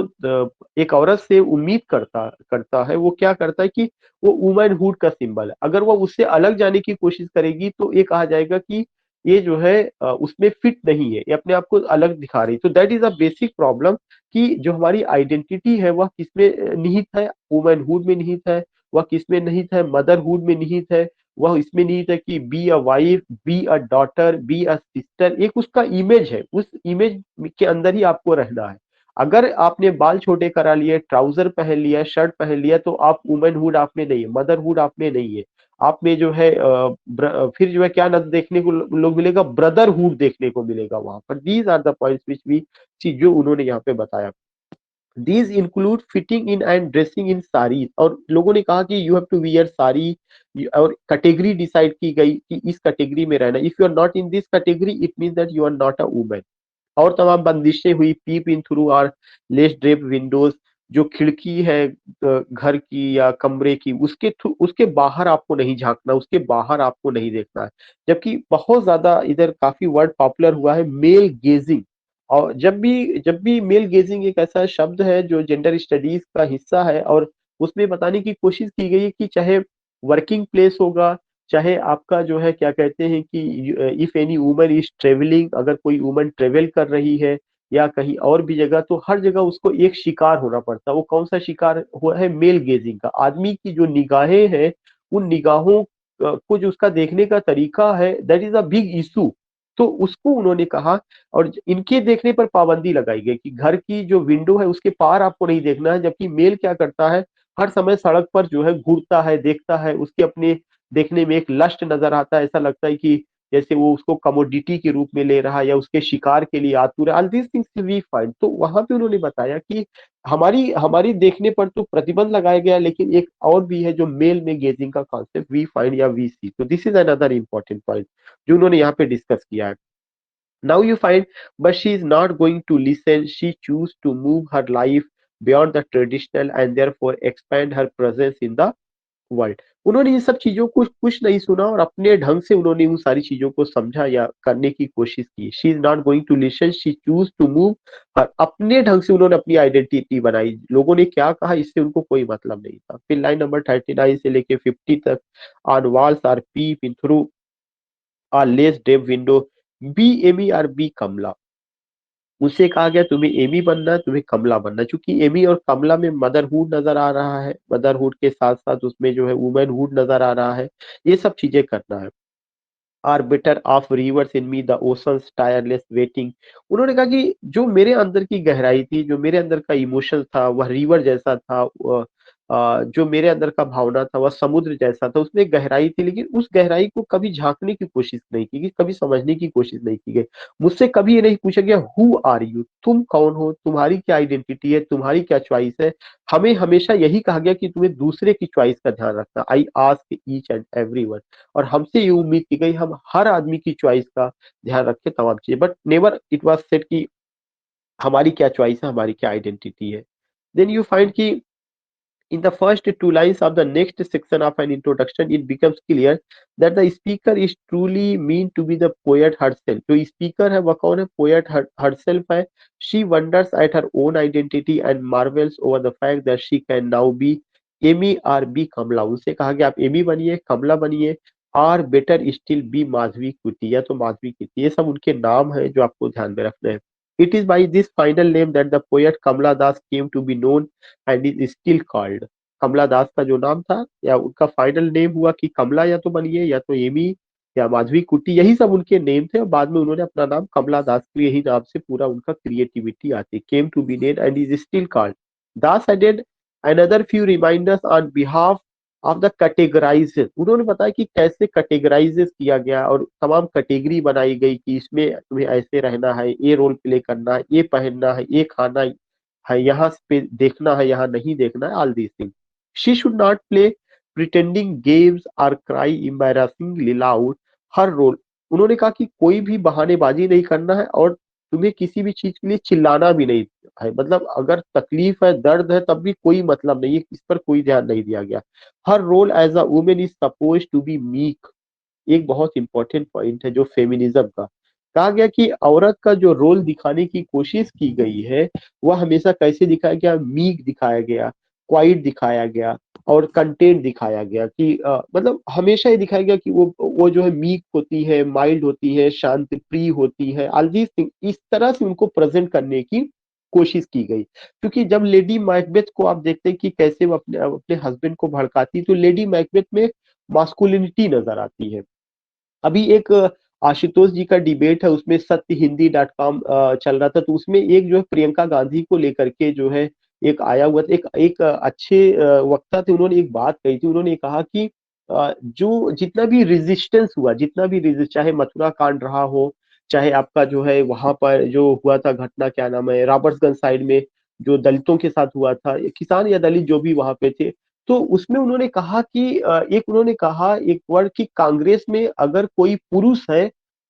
एक औरत से उम्मीद करता करता है, वो क्या करता है कि वो वुमेनहुड का सिंबल है। अगर वो उससे अलग जाने की कोशिश करेगी तो ये कहा जाएगा कि ये जो है उसमें फिट नहीं है, ये अपने आप को अलग दिखा रही। तो that is a basic problem कि जो हमारी आइडेंटिटी है वह किसमें निहित है, वुमेनहुड में निहित है। वह किसमें निहित है, मदरहुड में निहित है। वह इसमें निहित है कि B a wife, be a daughter, be a sister. एक उसका इमेज है, उस इमेज के अंदर ही आपको रहना है। अगर आपने बाल छोटे करा लिए, ट्राउजर पहन लिया, शर्ट पहन लिया, तो आप वुमेनहुड आप में नहीं है, मदरहुड आप में नहीं है। आप में जो है फिर जो है क्या न देखने को लोग मिलेगा, ब्रदरहुड देखने को मिलेगा वहां पर। These are the points which we see, जो उन्होंने यहाँ पे बताया। These include fitting in and dressing in sari. और लोगों ने कहा कि you have to wear sari, और कैटेगरी डिसाइड की गई कि इस कैटेगरी में रहना। If you are not in this category, it mean that you are not a woman. और तमाम बंदिशें हुई, peep in through our lace drape windows. जो खिड़की है घर की या कमरे की, उसके थ्रू, उसके बाहर आपको नहीं झांकना, उसके बाहर आपको नहीं देखना है। जबकि बहुत ज्यादा इधर काफी वर्ड पॉपुलर हुआ है, मेल गेजिंग। और जब भी मेल गेजिंग एक ऐसा शब्द है जो जेंडर स्टडीज का हिस्सा है, और उसमें बताने की कोशिश की गई है कि चाहे वर्किंग प्लेस होगा, चाहे आपका जो है क्या कहते हैं कि if any woman is travelling, अगर कोई वुमन ट्रेवल कर रही है या कहीं और भी जगह, तो हर जगह उसको एक शिकार होना पड़ता है। वो कौन सा शिकार हुआ है, मेल गेजिंग का। आदमी की जो निगाहें हैं, उन निगाहों को जो उसका देखने का तरीका है, that is a big issue. तो उसको उन्होंने कहा, और इनके देखने पर पाबंदी लगाई गई कि घर की जो विंडो है उसके पार आपको नहीं देखना है। जबकि मेल क्या करता है, हर समय सड़क पर जो है घूरता है, देखता है, उसके अपने देखने में एक लस्ट नजर आता है। ऐसा लगता है कि जैसे वो उसको कमोडिटी के रूप में ले रहा है या उसके शिकार के लिए आतुर है। All these things we find. तो वहां पे उन्होंने बताया कि हमारी हमारी देखने पर तो प्रतिबंध लगाया गया, लेकिन एक और भी है जो मेल में गेजिंग का कॉन्सेप्ट वी फाइंड या वी सी। तो this is another important point जो उन्होंने यहाँ पे डिस्कस किया है। Now you find, but she is not going to listen. She choose to move her life beyond the traditional and therefore expand her presence in the world. उन्होंने इन सब चीजों को कुछ नहीं सुना और अपने ढंग से उन्होंने उन सारी चीजों को समझा या करने की कोशिश की। She is not going to listen, she choose to move. और अपने ढंग से उन्होंने अपनी आइडेंटिटी बनाई, लोगों ने क्या कहा इससे उनको कोई मतलब नहीं था। फिर लाइन नंबर 39 से लेके 50 तक, on walls or peep in through our lace डेव विंडो, बी एमी और बी कमला। उससे कहा गया तुम्हें एमी बनना है, तुम्हें कमला बनना है। चूंकि एमी और कमला में मदरहुड नजर आ रहा है, मदरहुड के साथ साथ उसमें जो है वुमेनहुड नजर आ रहा है, ये सब चीजें करना है। Are better off rivers in me the oceans tireless waiting. उन्होंने कहा कि जो मेरे अंदर की गहराई थी, जो मेरे अंदर का इमोशन था, वह रिवर जैसा था। जो मेरे अंदर का भावना था वह समुद्र जैसा था, उसमें गहराई थी, लेकिन उस गहराई को कभी झांकने की कोशिश नहीं की गई, कभी समझने की कोशिश नहीं की गई। मुझसे कभी ये नहीं पूछा गया हु आर यू, तुम कौन हो, तुम्हारी क्या आइडेंटिटी है, तुम्हारी क्या चॉइस है। हमें हमेशा यही कहा गया कि तुम्हें दूसरे की चॉइस का ध्यान रखना। I ask each and every, और हमसे ये उम्मीद की गई हम हर आदमी की चॉइस का ध्यान रखें, तमाम चीजें, but never it was said कि हमारी क्या चॉइस है, हमारी क्या आइडेंटिटी है। देन यू फाइंड कि in the first two lines of the next section of an introduction, it becomes clear that the speaker is truly meant to be the poet herself. जो speaker है वह कौन है? Poet herself है। She wonders at her own identity and marvels over the fact that she can now be Amy or be कमला। उनसे कहा कि आप एमी बनिए, कमला बनिए, और बेटर स्टिल बी माधवी कुटी, या तो माधवी कुटी। ये सब उनके नाम है जो आपको ध्यान में रखना है। It is by this final name that the poet Kamala Das came to be known and is still called। कमला दास का जो नाम था या उनका फाइनल नेम हुआ कि कमला या तो बनिए, या तो एमी, या माधवी कुट्टी, यही सब उनके नेम थे। और बाद में उन्होंने अपना नाम कमला दास के यही नाम से पूरा उनका क्रिएटिविटी आती, came to be name and is still called. Das added another few reminders on behalf of the categorizes. उन्होंने बताया कि कैसे कैटेगराइजेस किया गया और तमाम कैटेगरी बनाई गई कि इसमें तुम्हें ऐसे रहना है, ये रोल प्ले करना है, ये पहनना है, ये खाना है, यहाँ पे देखना है, यहाँ नहीं देखना है, all these things. She should not play pretending games और क्राई एम्बैरासिंगली लाउड हर रोल। उन्होंने कहा कि कोई भी बहानेबाजी नहीं करना है और तुम्हें किसी भी चीज के लिए चिल्लाना भी नहीं है। मतलब अगर तकलीफ है, दर्द है, तब भी कोई मतलब नहीं है, इस पर कोई ध्यान नहीं दिया गया। Her role as a woman is suppose to be meek. एक बहुत इंपॉर्टेंट पॉइंट है जो फेमिनिज्म का, कहा गया कि औरत का जो रोल दिखाने की कोशिश की गई है वह हमेशा कैसे दिखाया गया? मीक दिखाया गया, क्वाइट दिखाया गया, और कंटेंट दिखाया गया कि मतलब हमेशा ये दिखाया गया कि वो जो है मीक होती है, माइल्ड होती है, शांति प्रिय होती है, ऑल दीज थिंग, इस तरह से उनको प्रेजेंट करने की कोशिश की गई। क्योंकि जब लेडी मैकबेथ को आप देखते हैं कि कैसे वो अपने अपने हस्बैंड को भड़काती, तो लेडी मैकबेथ में मास्कुलिनिटी नजर आती है। अभी एक आशुतोष जी का डिबेट है, उसमें सत्य हिंदी .com चल रहा था, तो उसमें एक जो है प्रियंका गांधी को लेकर के जो है एक आया हुआ था, एक एक अच्छे वक्ता थे, उन्होंने एक बात कही थी। उन्होंने कहा कि जो जितना भी रेजिस्टेंस हुआ, जितना भी रेजिस्ट, चाहे मथुरा कांड रहा हो, चाहे आपका जो है वहां पर जो हुआ था घटना, क्या नाम है, रॉबर्ट्सगंज साइड में जो दलितों के साथ हुआ था, किसान या दलित जो भी वहां पे थे, तो उसमें उन्होंने कहा कि एक उन्होंने कहा एक वर्ड कि कांग्रेस में अगर कोई पुरुष है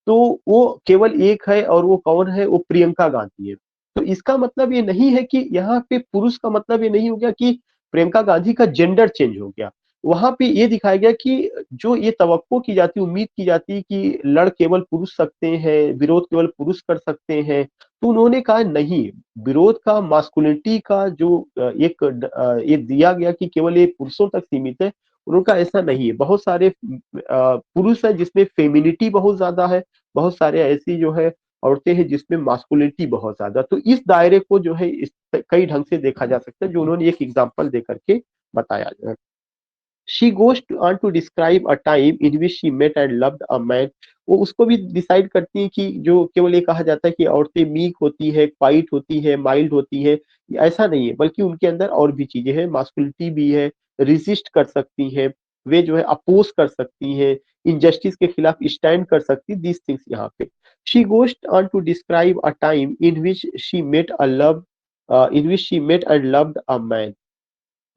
तो वो केवल एक है, और वो कौन है? वो प्रियंका गांधी है। तो इसका मतलब ये नहीं है कि यहाँ पे पुरुष का मतलब ये नहीं हो गया कि प्रियंका गांधी का जेंडर चेंज हो गया। वहां पे ये दिखाया गया कि जो ये तवक्को की जाती, उम्मीद की जाती कि लड़ केवल पुरुष सकते हैं, विरोध केवल पुरुष कर सकते हैं, तो उन्होंने कहा नहीं, विरोध का, मास्कुलिनिटी का जो ये दिया गया कि केवल ये पुरुषों तक सीमित है, उनका ऐसा नहीं है। बहुत सारे पुरुष है जिसमें फेमिनिटी बहुत ज्यादा है, बहुत सारे ऐसी जो है औरतें हैं जिसमें मास्कुलिनिटी बहुत ज्यादा। तो इस दायरे को जो है इस कई ढंग से देखा जा सकता है, जो उन्होंने एक एग्जाम्पल दे करके बताया। She goes on to describe a time in which she met and loved a man. वो उसको भी डिसाइड करती है कि जो केवल ये कहा जाता है कि औरतें मीक होती है, क्वाइट होती है, माइल्ड होती है, ऐसा नहीं है, बल्कि उनके अंदर और भी चीजें हैं, मास्कुलिटी भी है, रिजिस्ट कर सकती हैं, वे जो है अपोज कर सकती हैं, इनजस्टिस के खिलाफ स्टैंड कर सकती, दीज थिंग्स यहाँ पे। She goes on to describe a time in which she met a love in which she met and loved a man.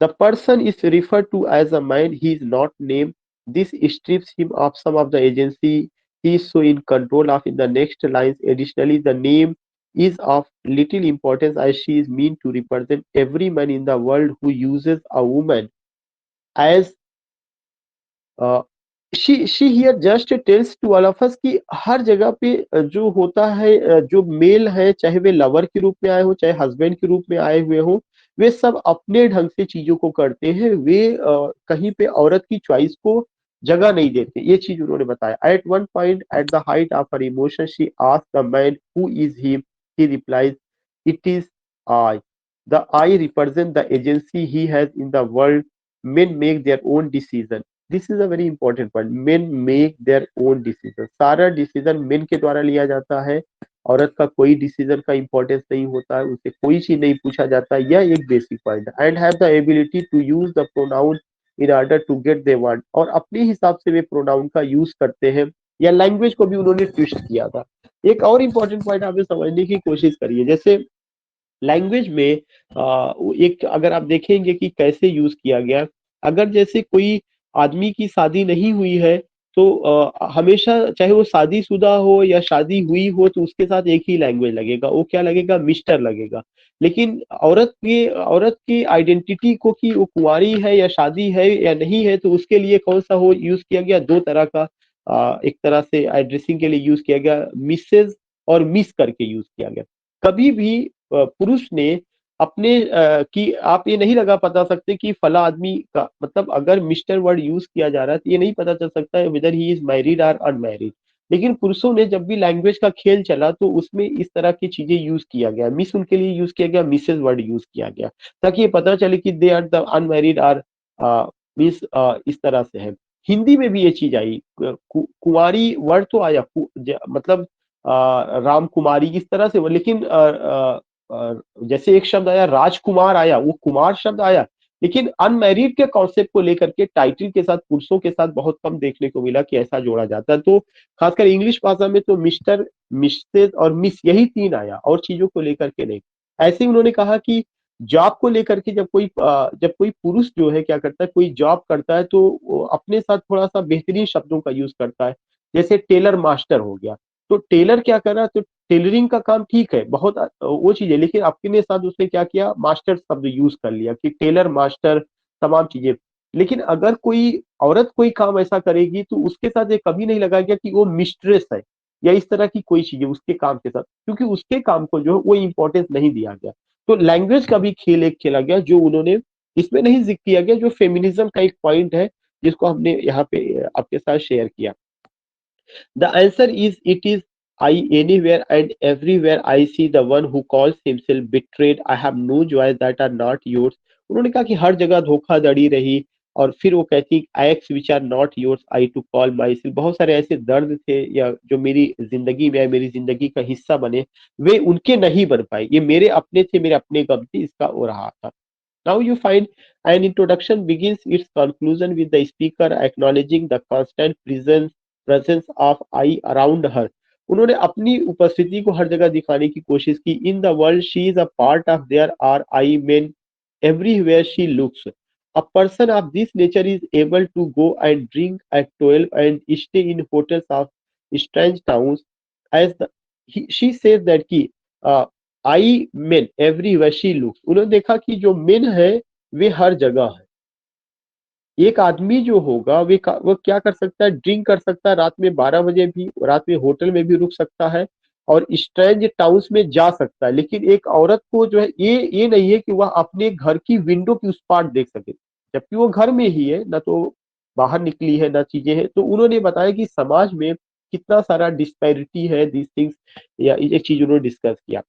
The person is referred to as a man, he is not named. This strips him of some of the agency he is so in control of in the next lines. Additionally, the name is of little importance as she is meant to represent every man in the world who uses a woman as she here just tells to all of us कि हर जगह पे जो होता है, जो मेल है, चाहे वे लवर के रूप में आए हो, चाहे हस्बैंड के रूप में आए हुए हो, वे सब अपने ढंग से चीजों को करते हैं। वे कहीं पे औरत की चॉइस को जगह नहीं देते। ये चीज उन्होंने बताया। At one point at the height of her emotion she asked the man who is he replies it is I. The I represent the agency he has in the world. Men make their own decision. This is a very important point. Men make their own decision. सारा डिसीजन मेन के द्वारा लिया जाता है। औरत का कोई डिसीजन का इंपॉर्टेंस नहीं होता है, उसे कोई चीज नहीं पूछा जाता। यह एक बेसिक पॉइंट है। And have the ability to use the pronoun in order to get they want. और अपने हिसाब से वे प्रोनाउन का यूज करते हैं। या लैंग्वेज को भी उन्होंने ट्विस्ट किया था। एक और इंपॉर्टेंट पॉइंट आपने समझने की कोशिश करिए। जैसे लैंग्वेज में एक अगर आप देखेंगे कि कैसे यूज किया गया। अगर जैसे कोई आदमी की शादी नहीं हुई है तो हमेशा चाहे वो शादीशुदा हो या शादी हुई हो तो उसके साथ एक ही लैंग्वेज लगेगा। वो क्या लगेगा? मिस्टर लगेगा। लेकिन औरत की आइडेंटिटी को कि वो कुंवारी है या शादी है या नहीं है तो उसके लिए कौन सा हो यूज किया गया? दो तरह का एक तरह से एड्रेसिंग के लिए यूज किया गया। मिसेज और मिस करके यूज किया गया। कभी भी पुरुष ने अपने कि आप ये नहीं लगा पता सकते कि फला आदमी का मतलब अगर मिस्टर वर्ड यूज किया जा रहा है तो ये नहीं पता चल सकता है वेदर ही इज मैरिड और अनमैरिड। लेकिन पुरुषों ने जब भी लैंग्वेज का खेल चला तो उसमें इस तरह की चीजें यूज किया गया। मिस उनके लिए यूज किया गया, मिसेज वर्ड यूज किया गया ताकि ये पता चले कि दे आर द अनमैरिड और मिस इस तरह से है। हिंदी में भी ये चीज आई। कुंवारी वर्ड तो आया मतलब राम कुमारी इस तरह से लेकिन जैसे एक शब्द आया राजकुमार आया, वो कुमार शब्द आया। लेकिन अनमैरिड के कॉन्सेप्ट को लेकर के टाइटल के साथ पुरुषों के साथ बहुत कम देखने को मिला कि ऐसा जोड़ा जाता है। तो खासकर इंग्लिश भाषा में तो मिस्टर, मिसेज और मिस यही तीन आया और चीजों को लेकर के नहीं। ऐसे ही उन्होंने कहा कि जॉब को लेकर के जब कोई पुरुष जो है क्या करता है, कोई जॉब करता है तो वो अपने साथ थोड़ा सा बेहतरीन शब्दों का यूज करता है। जैसे टेलर मास्टर हो गया। तो टेलर क्या कर रहा है? तो टेलरिंग का काम ठीक है, बहुत वो चीज है, लेकिन अपने साथ उसने क्या किया? मास्टर शब्द यूज कर लिया कि टेलर मास्टर तमाम चीजें। लेकिन अगर कोई औरत कोई काम ऐसा करेगी तो उसके साथ ये कभी नहीं लगाया कि वो मिस्ट्रेस है या इस तरह की कोई चीजें उसके काम के साथ, क्योंकि उसके काम को जो है वो इंपॉर्टेंस नहीं दिया गया। तो लैंग्वेज का भी खेल एक खेला गया जो उन्होंने इसमें नहीं जिक्र किया गया, जो फेमिनिज्म का एक पॉइंट है जिसको हमने यहाँ पे आपके साथ शेयर किया। The answer is it is I anywhere and everywhere I see the one who calls himself betrayed. I have no joys that are not yours. उन्होंने कहा कि हर जगह धोखाधड़ी रही। और फिर वो कहती aches which are not yours I too call myself. बहुत सारे ऐसे दर्द थे या जो मेरी जिंदगी में मेरी जिंदगी का हिस्सा बने, वे उनके नहीं बन पाए। ये मेरे अपने थे, मेरे अपने गम थे, इसका हो रहा था। Now you find an introduction begins its conclusion with the speaker acknowledging the constant presence of I around her. उन्होंने अपनी उपस्थिति को हर जगह दिखाने की कोशिश की। इन the world she is a part of their are I main everywhere she looks. A person of this nature is able to go and drink at 12 and stay in hotels of strange towns. As she says that कि आई मेन एवरीवेयर शी लुक्स। उन्होंने देखा कि जो मेन है वे हर जगह है। एक आदमी जो होगा वो क्या कर सकता है? ड्रिंक कर सकता है रात में 12 बजे भी, रात में होटल में भी रुक सकता है और स्ट्रेंज टाउन्स में जा सकता है। लेकिन एक औरत को जो है ये नहीं है कि वह अपने घर की विंडो की उस पार देख सके, जबकि वो घर में ही है, ना तो बाहर निकली है ना चीजें हैं। तो उन्होंने बताया कि समाज में कितना सारा डिस्पैरिटी है दिस थिंग्स, या एक चीज उन्होंने डिस्कस किया।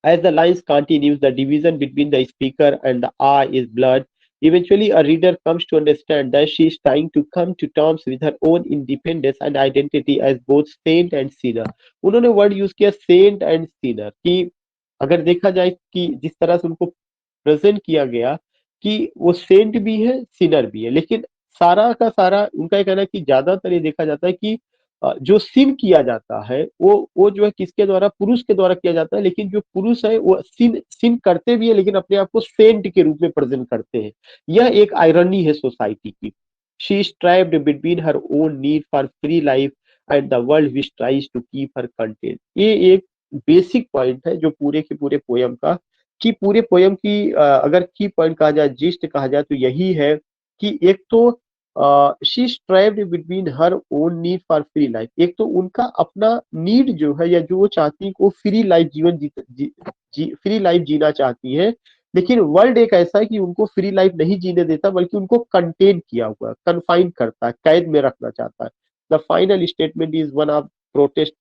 As the lines continues, the division between the speaker and the I is blurred. Eventually, a reader comes to understand that she is trying to come to terms with her own independence and identity as both saint and sinner. उन्होंने वर्ड यूज किया सेंट एंड सिनर कि अगर देखा जाए कि जिस तरह से उनको प्रेजेंट किया गया कि वो सेंट भी है सिनर भी है, लेकिन सारा का सारा उनका ये कहना है कि ज्यादातर ये देखा जाता है कि जो सिन किया जाता है वो जो है किसके द्वारा? पुरुष के द्वारा किया जाता है। लेकिन जो पुरुष है वो सिन सिन करते भी है लेकिन अपने आप को सेंट के रूप में प्रेजेंट करते हैं। यह एक आयरनी है सोसाइटी की। She is trapped between her own need for free life and the world which tries to keep her content. ये एक बेसिक पॉइंट है जो पूरे के पूरे पोयम का, कि पूरे पोयम की अगर की पॉइंट कहा जाए, जिस्ट कहा जाए तो यही है कि एक तो she trapped between her own need for free life. एक तो उनका अपना नीड जो है या जो वो चाहती है, वो फ्री लाइफ जीवन फ्री लाइफ जीना चाहती है, लेकिन वर्ल्ड एक ऐसा है कि उनको फ्री लाइफ नहीं जीने देता, बल्कि उनको कंटेन किया हुआ है, कन्फाइन करता है, कैद में रखना चाहता है। The final statement is one of protest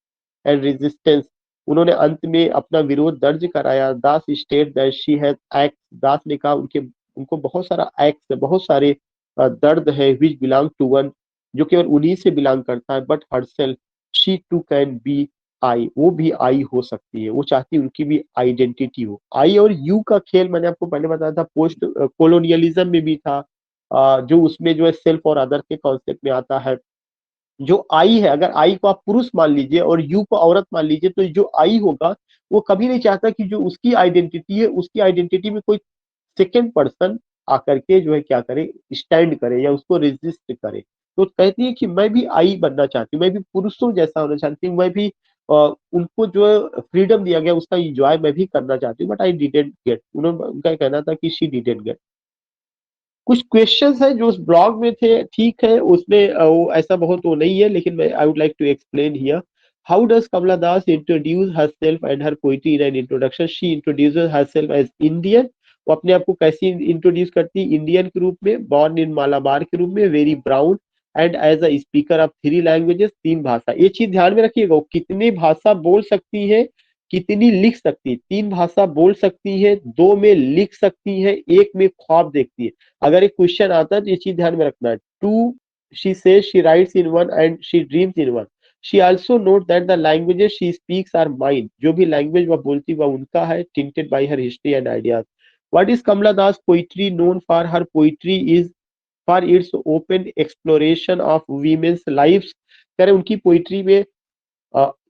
and resistance. उन्होंने अंत में अपना विरोध दर्ज कराया। Das state that she has act. Das ने कहा उनके उनको बहुत सारा एक्ट है, बहुत सारे दर्द है, विच बिलोंग टू वन, जो केवल उन्हीं से बिलोंग करता है, but herself she too can be I, वो भी आई हो सकती है, वो चाहती है उनकी भी आइडेंटिटी हो। आई और यू का खेल मैंने आपको पहले बताया था, पोस्ट कोलोनियलिज्म में भी था, जो उसमें जो है सेल्फ और अदर के कॉन्सेप्ट में आता है। जो आई है, अगर आई को आप पुरुष मान लीजिए और यू को औरत मान लीजिए, तो जो आई होगा वो कभी नहीं चाहता कि जो उसकी आइडेंटिटी है, उसकी आइडेंटिटी में कोई सेकेंड पर्सन आकर के जो है क्या करे, स्टैंड करे या उसको रेजिस्ट करे। तो कहती है कि मैं भी आई बनना चाहती हूँ, मैं भी पुरुषों जैसा होना चाहती हूँ, मैं भी उनको जो फ्रीडम दिया गया उसका इंजॉय मैं भी करना चाहती हूँ, बट आई डिडेंट गेट। उन्होंने उनका कहना था कि शी डिडेंट गेट। कुछ क्वेश्चंस है जो उस ब्लॉग में थे, ठीक है, उसमें वो ऐसा बहुत वो नहीं है, लेकिन मैं I would like to explain here. How does Kamala Das introduce herself and her poetry in an introduction? She introduces herself as Indian. वो अपने आप को कैसे इंट्रोड्यूस करती है? इंडियन के रूप में, बॉर्न इन मालाबार के रूप में, very brown, and as a speaker of three languages, तीन भाषा। ये चीज ध्यान में रखिएगा, वो कितनी भाषा बोल सकती है, कितनी लिख सकती है। तीन भाषा बोल सकती है, दो में लिख सकती है, एक में ख्वाब देखती है। अगर एक क्वेश्चन आता है तो ये चीज ध्यान में रखना है। Two, she says she writes in one and she dreams in one. She also note that the languages she speaks are mind. जो भी लैंग्वेज वह बोलती वह उनका है, tinted by her history and ideas. What is Kamala Das poetry known for? Her poetry is for its open exploration of women's lives. कह रहे उनकी पोइट्री में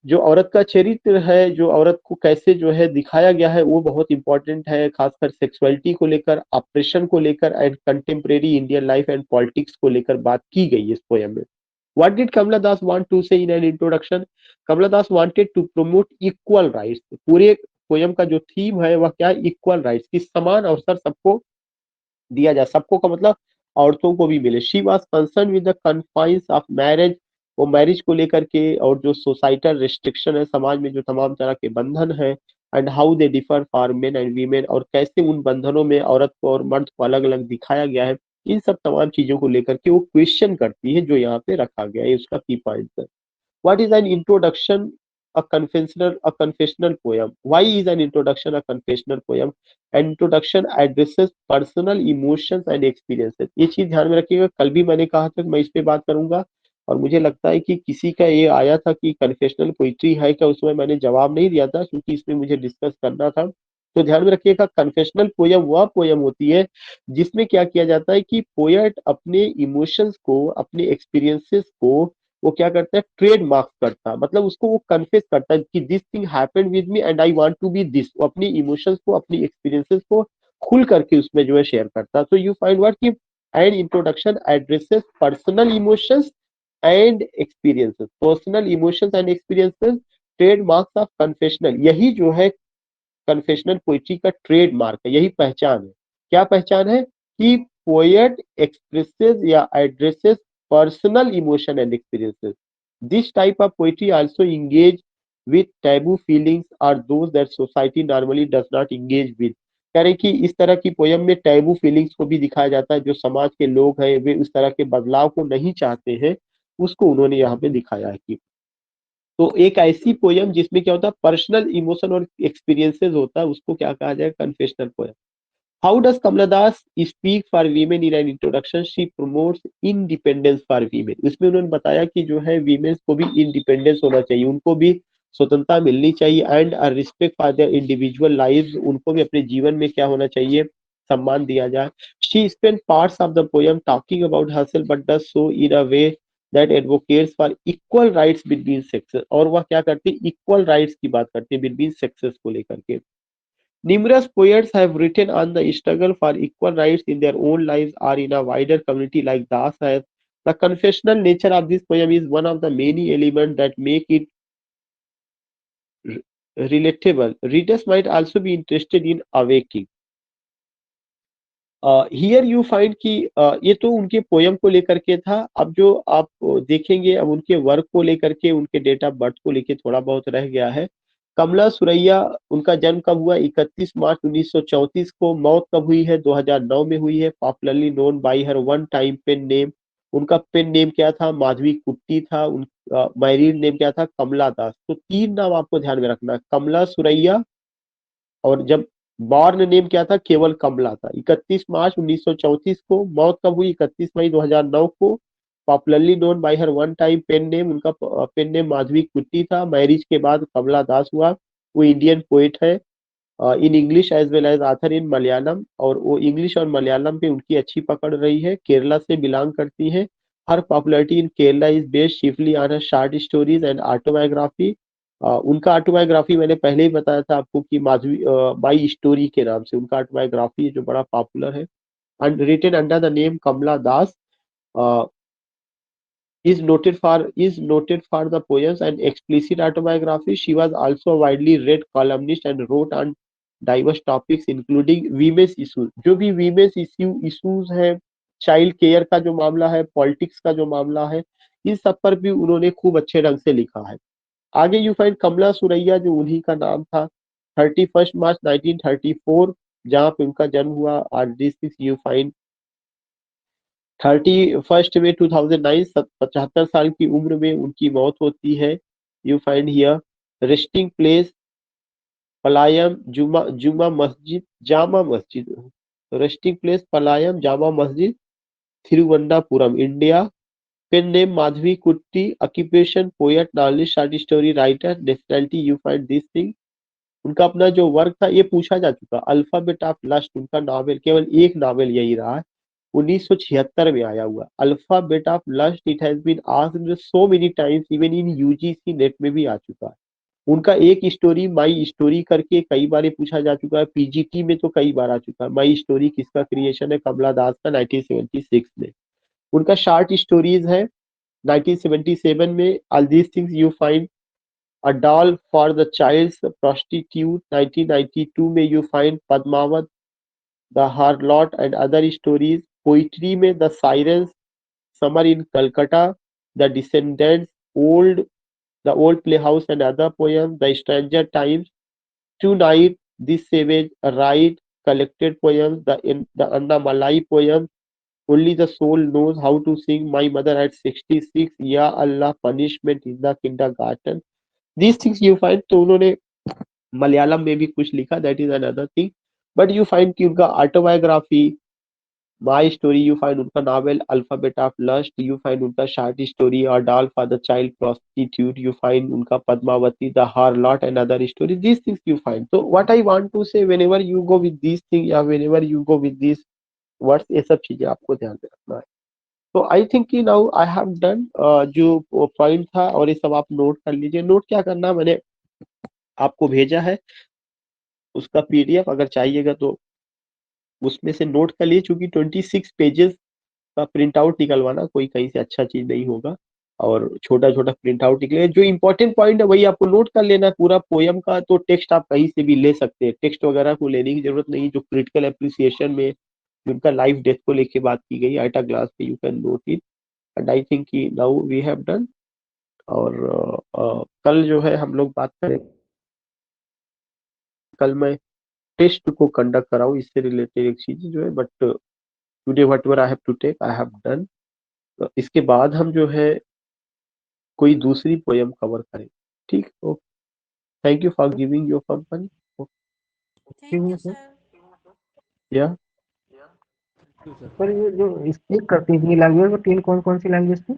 जो औरत का चरित्र है, जो औरत को कैसे जो है दिखाया गया है, वो बहुत इंपॉर्टेंट है, खासकर सेक्सुअलिटी को लेकर, ऑपरेशन को लेकर, and contemporary Indian life and politics को लेकर बात की गई है इस पोयम में। What did Kamala Das want to say in an introduction? Kamala Das wanted to promote equal rights. पूरे पोयम का जो थीम है वह क्या है? इक्वल राइट्स, की समान अवसर सबको दिया जाए। सबको का मतलब औरतों को भी मिले। She was concern with the confines of marriage. वो मैरिज को लेकर के और जो सोसाइटल रिस्ट्रिक्शन है, समाज में जो तमाम तरह के बंधन है, and how they differ for main and women, और कैसे उन बंधनों में औरत को और मर्द को अलग अलग दिखाया गया है। इन सब तमाम चीजों को लेकर के वो क्वेश्चन करती है, जो यहाँ पे रखा गया है, उसका की पॉइंट है। What is an introduction? A confessional poem. Why is an introduction a confessional poem? An introduction addresses personal emotions and experiences. ये चीज ध्यान में रखिएगा, कल भी मैंने कहा था कि मैं इस पे बात करूंगा, और मुझे लगता है कि किसी का ये आया था कि कन्फेशनल पोइट्री है क्या, उसमें मैंने जवाब नहीं दिया था क्योंकि इसमें मुझे डिस्कस करना था। तो ध्यान में रखिएगा, कन्फेशनल पोयम वह पोयम होती है जिसमें क्या किया जाता है कि पोएट अपने इमोशंस को, अपने एक्सपीरियंसेस को वो क्या करता है, ट्रेड मार्क करता है। मतलब उसको वो कन्फेस करता है कि this thing happened with me and I want to be this. वो अपनी इमोशंस को, अपनी एक्सपीरियंसेस को खुल करके उसमें जो है शेयर करता है। तो यू फाइंड व्हाट कि and introduction addresses personal emotions and experiences. Personal emotions and experiences, trade marks of confessional. यही जो है कन्फेशनल पोइट्री का ट्रेड मार्क है, यही पहचान है। क्या पहचान है? कि पोएट एक्सप्रेसेस या addresses personal emotion and experiences. This type of poetry also engage with taboo feelings or those that society normally does not engage with. कह रहे कि इस तरह की पोयम में टैबू फीलिंग्स को भी दिखाया जाता है, जो समाज के लोग हैं वे उस तरह के बदलाव को नहीं चाहते हैं, उसको उन्होंने यहाँ पे दिखाया है। कि तो एक ऐसी पोयम जिसमें क्या होता है, पर्सनल इमोशन और एक्सपीरियंसेस होता है, उसको क्या कहा जाए, confessional poem. How does Kamala Das speak for women in an introduction? She promotes independence for women. इसमें उन्होंने बताया कि जो है वीमेन्स को भी इंडिपेंडेंस होना चाहिए, उनको भी स्वतंत्रता मिलनी चाहिए, and a respect for their individual lives, उनको भी अपने जीवन में क्या होना चाहिए, सम्मान दिया जाए। She spent parts of the poem talking about herself but does so in a way that advocates for equal rights between sexes। और वह क्या करती है, इक्वल राइट्स की बात करती है बिटवीन सेक्सेस को लेकर के। Numerous poets have written on the struggle for equal rights in their own lives or in a wider community like Das has. The confessional nature of this poem is one of the many elements that make it relatable. Readers might also be interested in awaking. Here you find कि ये तो उनके पोयम को लेकर के था। अब जो आप देखेंगे, अब उनके वर्क को लेकर के, उनके डेट ऑफ बर्थ को लेके थोड़ा बहुत रह गया है। कमला सुरैया, उनका जन्म कब हुआ? 31 मार्च 1934 को। मौत कब हुई है? 2009 में हुई है। Popularly known by her one time pen name. उनका पेन नेम क्या था? माधवी कुट्टी था। मैरिड नेम क्या था? कमला दास। तो तीन नाम आपको ध्यान में रखना है, कमला सुरैया, और जब बॉर्न नेम क्या था? केवल कमला था। 31 मार्च 1934 को। मौत कब हुई? 31 मई 2009 को। Popularly known by her one time pen name, उनका पेन नेम माधवी कुट्टी था। मैरिज के बाद कमला दास हुआ। वो इंडियन पोएट है, in English as well as author in Malayalam, और वो इंग्लिश और मलयालम पे उनकी अच्छी पकड़ रही है। केरला से बिलोंग करती हैं। Her popularity in Kerala is based chiefly on her short stories and autobiography. उनका ऑटोबायोग्राफी मैंने पहले ही बताया था आपको कि माधवी बाई स्टोरी के नाम से उनका ऑटोबायोग्राफी है जो बड़ा पॉपुलर है, and written under the name Kamala Das. Is noted for the poems and explicit autobiography. She was also a widely read columnist and wrote on diverse topics including women's issues. जो भी women's issues है, चाइल्ड केयर का जो मामला है, पॉलिटिक्स का जो मामला है, इन सब पर भी उन्होंने खूब अच्छे ढंग से लिखा है। आगे यू फाइंड कमला सुरैया, जो उन्हीं का नाम था। 31 मार्च 1934 जहाँ पे उनका जन्म हुआ। और दिस यू फाइंड 31 में 2009 75 साल की उम्र में उनकी मौत होती है। You find here resting place Palayam Juma Juma मस्जिद Jama Masjid, resting place Palayam Jama Masjid, Thiruvananthapuram, India. Pen name Madhavi Kutty, occupation poet, novelist, short story writer, nationality you find this thing. उनका अपना जो वर्क था ये पूछा जा चुका। अल्फाबेट ऑफ लस्ट उनका नावल, केवल एक नावल यही रहा है, 1976 में आया हुआ। Alphabet of lust, it has been asked so many times, even in UGC NET में भी आ चुका है। उनका एक स्टोरी माई स्टोरी करके कई बार ये पूछा जा चुका है, पीजीटी में तो कई बार आ चुका है। माई स्टोरी किसका क्रिएशन है? कमला दास का, 1976 में। उनका शॉर्ट स्टोरीज है 1977 में all these things you find, a doll for the child's prostitute, 1992 में you find Padmavat, the harlot and other stories. Poetry में the sirens, summer in Calcutta, the descendants, old the old playhouse and other poem, the stranger times, tonight, this savage rite, collected poems, the Annamalai poem, only the soul knows how to sing, my mother at 66, या अल्लाह, punishment in the kindergarten। these things you find। तो उन्होंने मलयालम में भी कुछ लिखा, that is another thing. But you find कि उनका autobiography my story, you find उनका novel alphabet of lust, you find उनका शॉर्ट स्टोरी और doll for the child prostitute, you find उनका Padmavati, the harlot and other story, these things you find. तो what I want to say, whenever you go with this thing या whenever you go with this words, ये सब चीजें आपको ध्यान में रखना है। तो आई थिंक कि नाउ आई हैव डन जो पॉइंट था, और ये सब आप नोट कर लीजिए। नोट क्या करना, मैंने आपको भेजा है उसका पीडीएफ, अगर चाहिएगा तो उसमें से नोट कर लिए। चूंकि 26 पेजेस का प्रिंट आउट निकलवाना कोई कहीं से अच्छा चीज नहीं होगा, और छोटा छोटा प्रिंट आउट निकले। जो इंपॉर्टेंट पॉइंट है वही आपको नोट कर लेना। पूरा पोयम का तो टेक्स्ट आप कहीं से भी ले सकते हैं, टेक्स्ट वगैरह को लेने की जरूरत नहीं। जो क्रिटिकल एप्रिसिएशन में उनका लाइफ डेथ को लेके बात की गई एट अ ग्लास पे, you can note it. And I think कि नाउ वी हैव डन। और कल जो है हम लोग बात करें, कल मैं टेस्ट को कंडक्ट कराऊं, इससे रिलेटेड एक चीज जो है। But today whatever I have to take I have done. इसके बाद हम जो है कोई दूसरी पोयम कवर करें। ठीक, okay. Thank you for giving your company. Thank you sir. या सर ये जो स्पीक करती थी लैंग्वेज, वो तीन कौन कौन सी लैंग्वेज थी?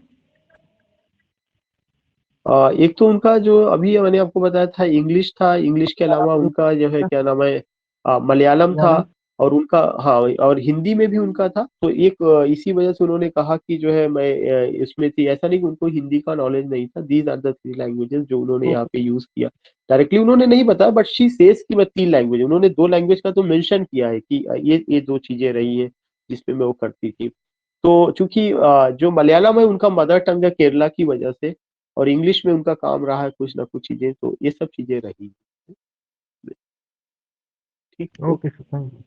एक तो उनका जो अभी मैंने आपको बताया था इंग्लिश था, इंग्लिश के अलावा उनका जो है क्या नाम है, मलयालम था, और उनका, हाँ, और हिंदी में भी उनका था। तो एक इसी वजह से उन्होंने कहा कि जो है मैं इसमें थी। ऐसा नहीं कि उनको हिंदी का नॉलेज नहीं था। These are the three languages जो उन्होंने यहाँ पे यूज किया। डायरेक्टली उन्होंने नहीं बताया, बट शी सेज कि मैं 3 लैंग्वेज, उन्होंने 2 लैंग्वेज का तो मेंशन किया है कि ये 2 चीजें रही है जिसपे मैं वो करती थी। तो चूंकि जो मलयालम है उनका मदर टंग है केरला की वजह से, और इंग्लिश में उनका काम रहा है कुछ ना कुछ चीजें, तो ये सब चीजें रही। ठीक, ओके सर, थैंक यू।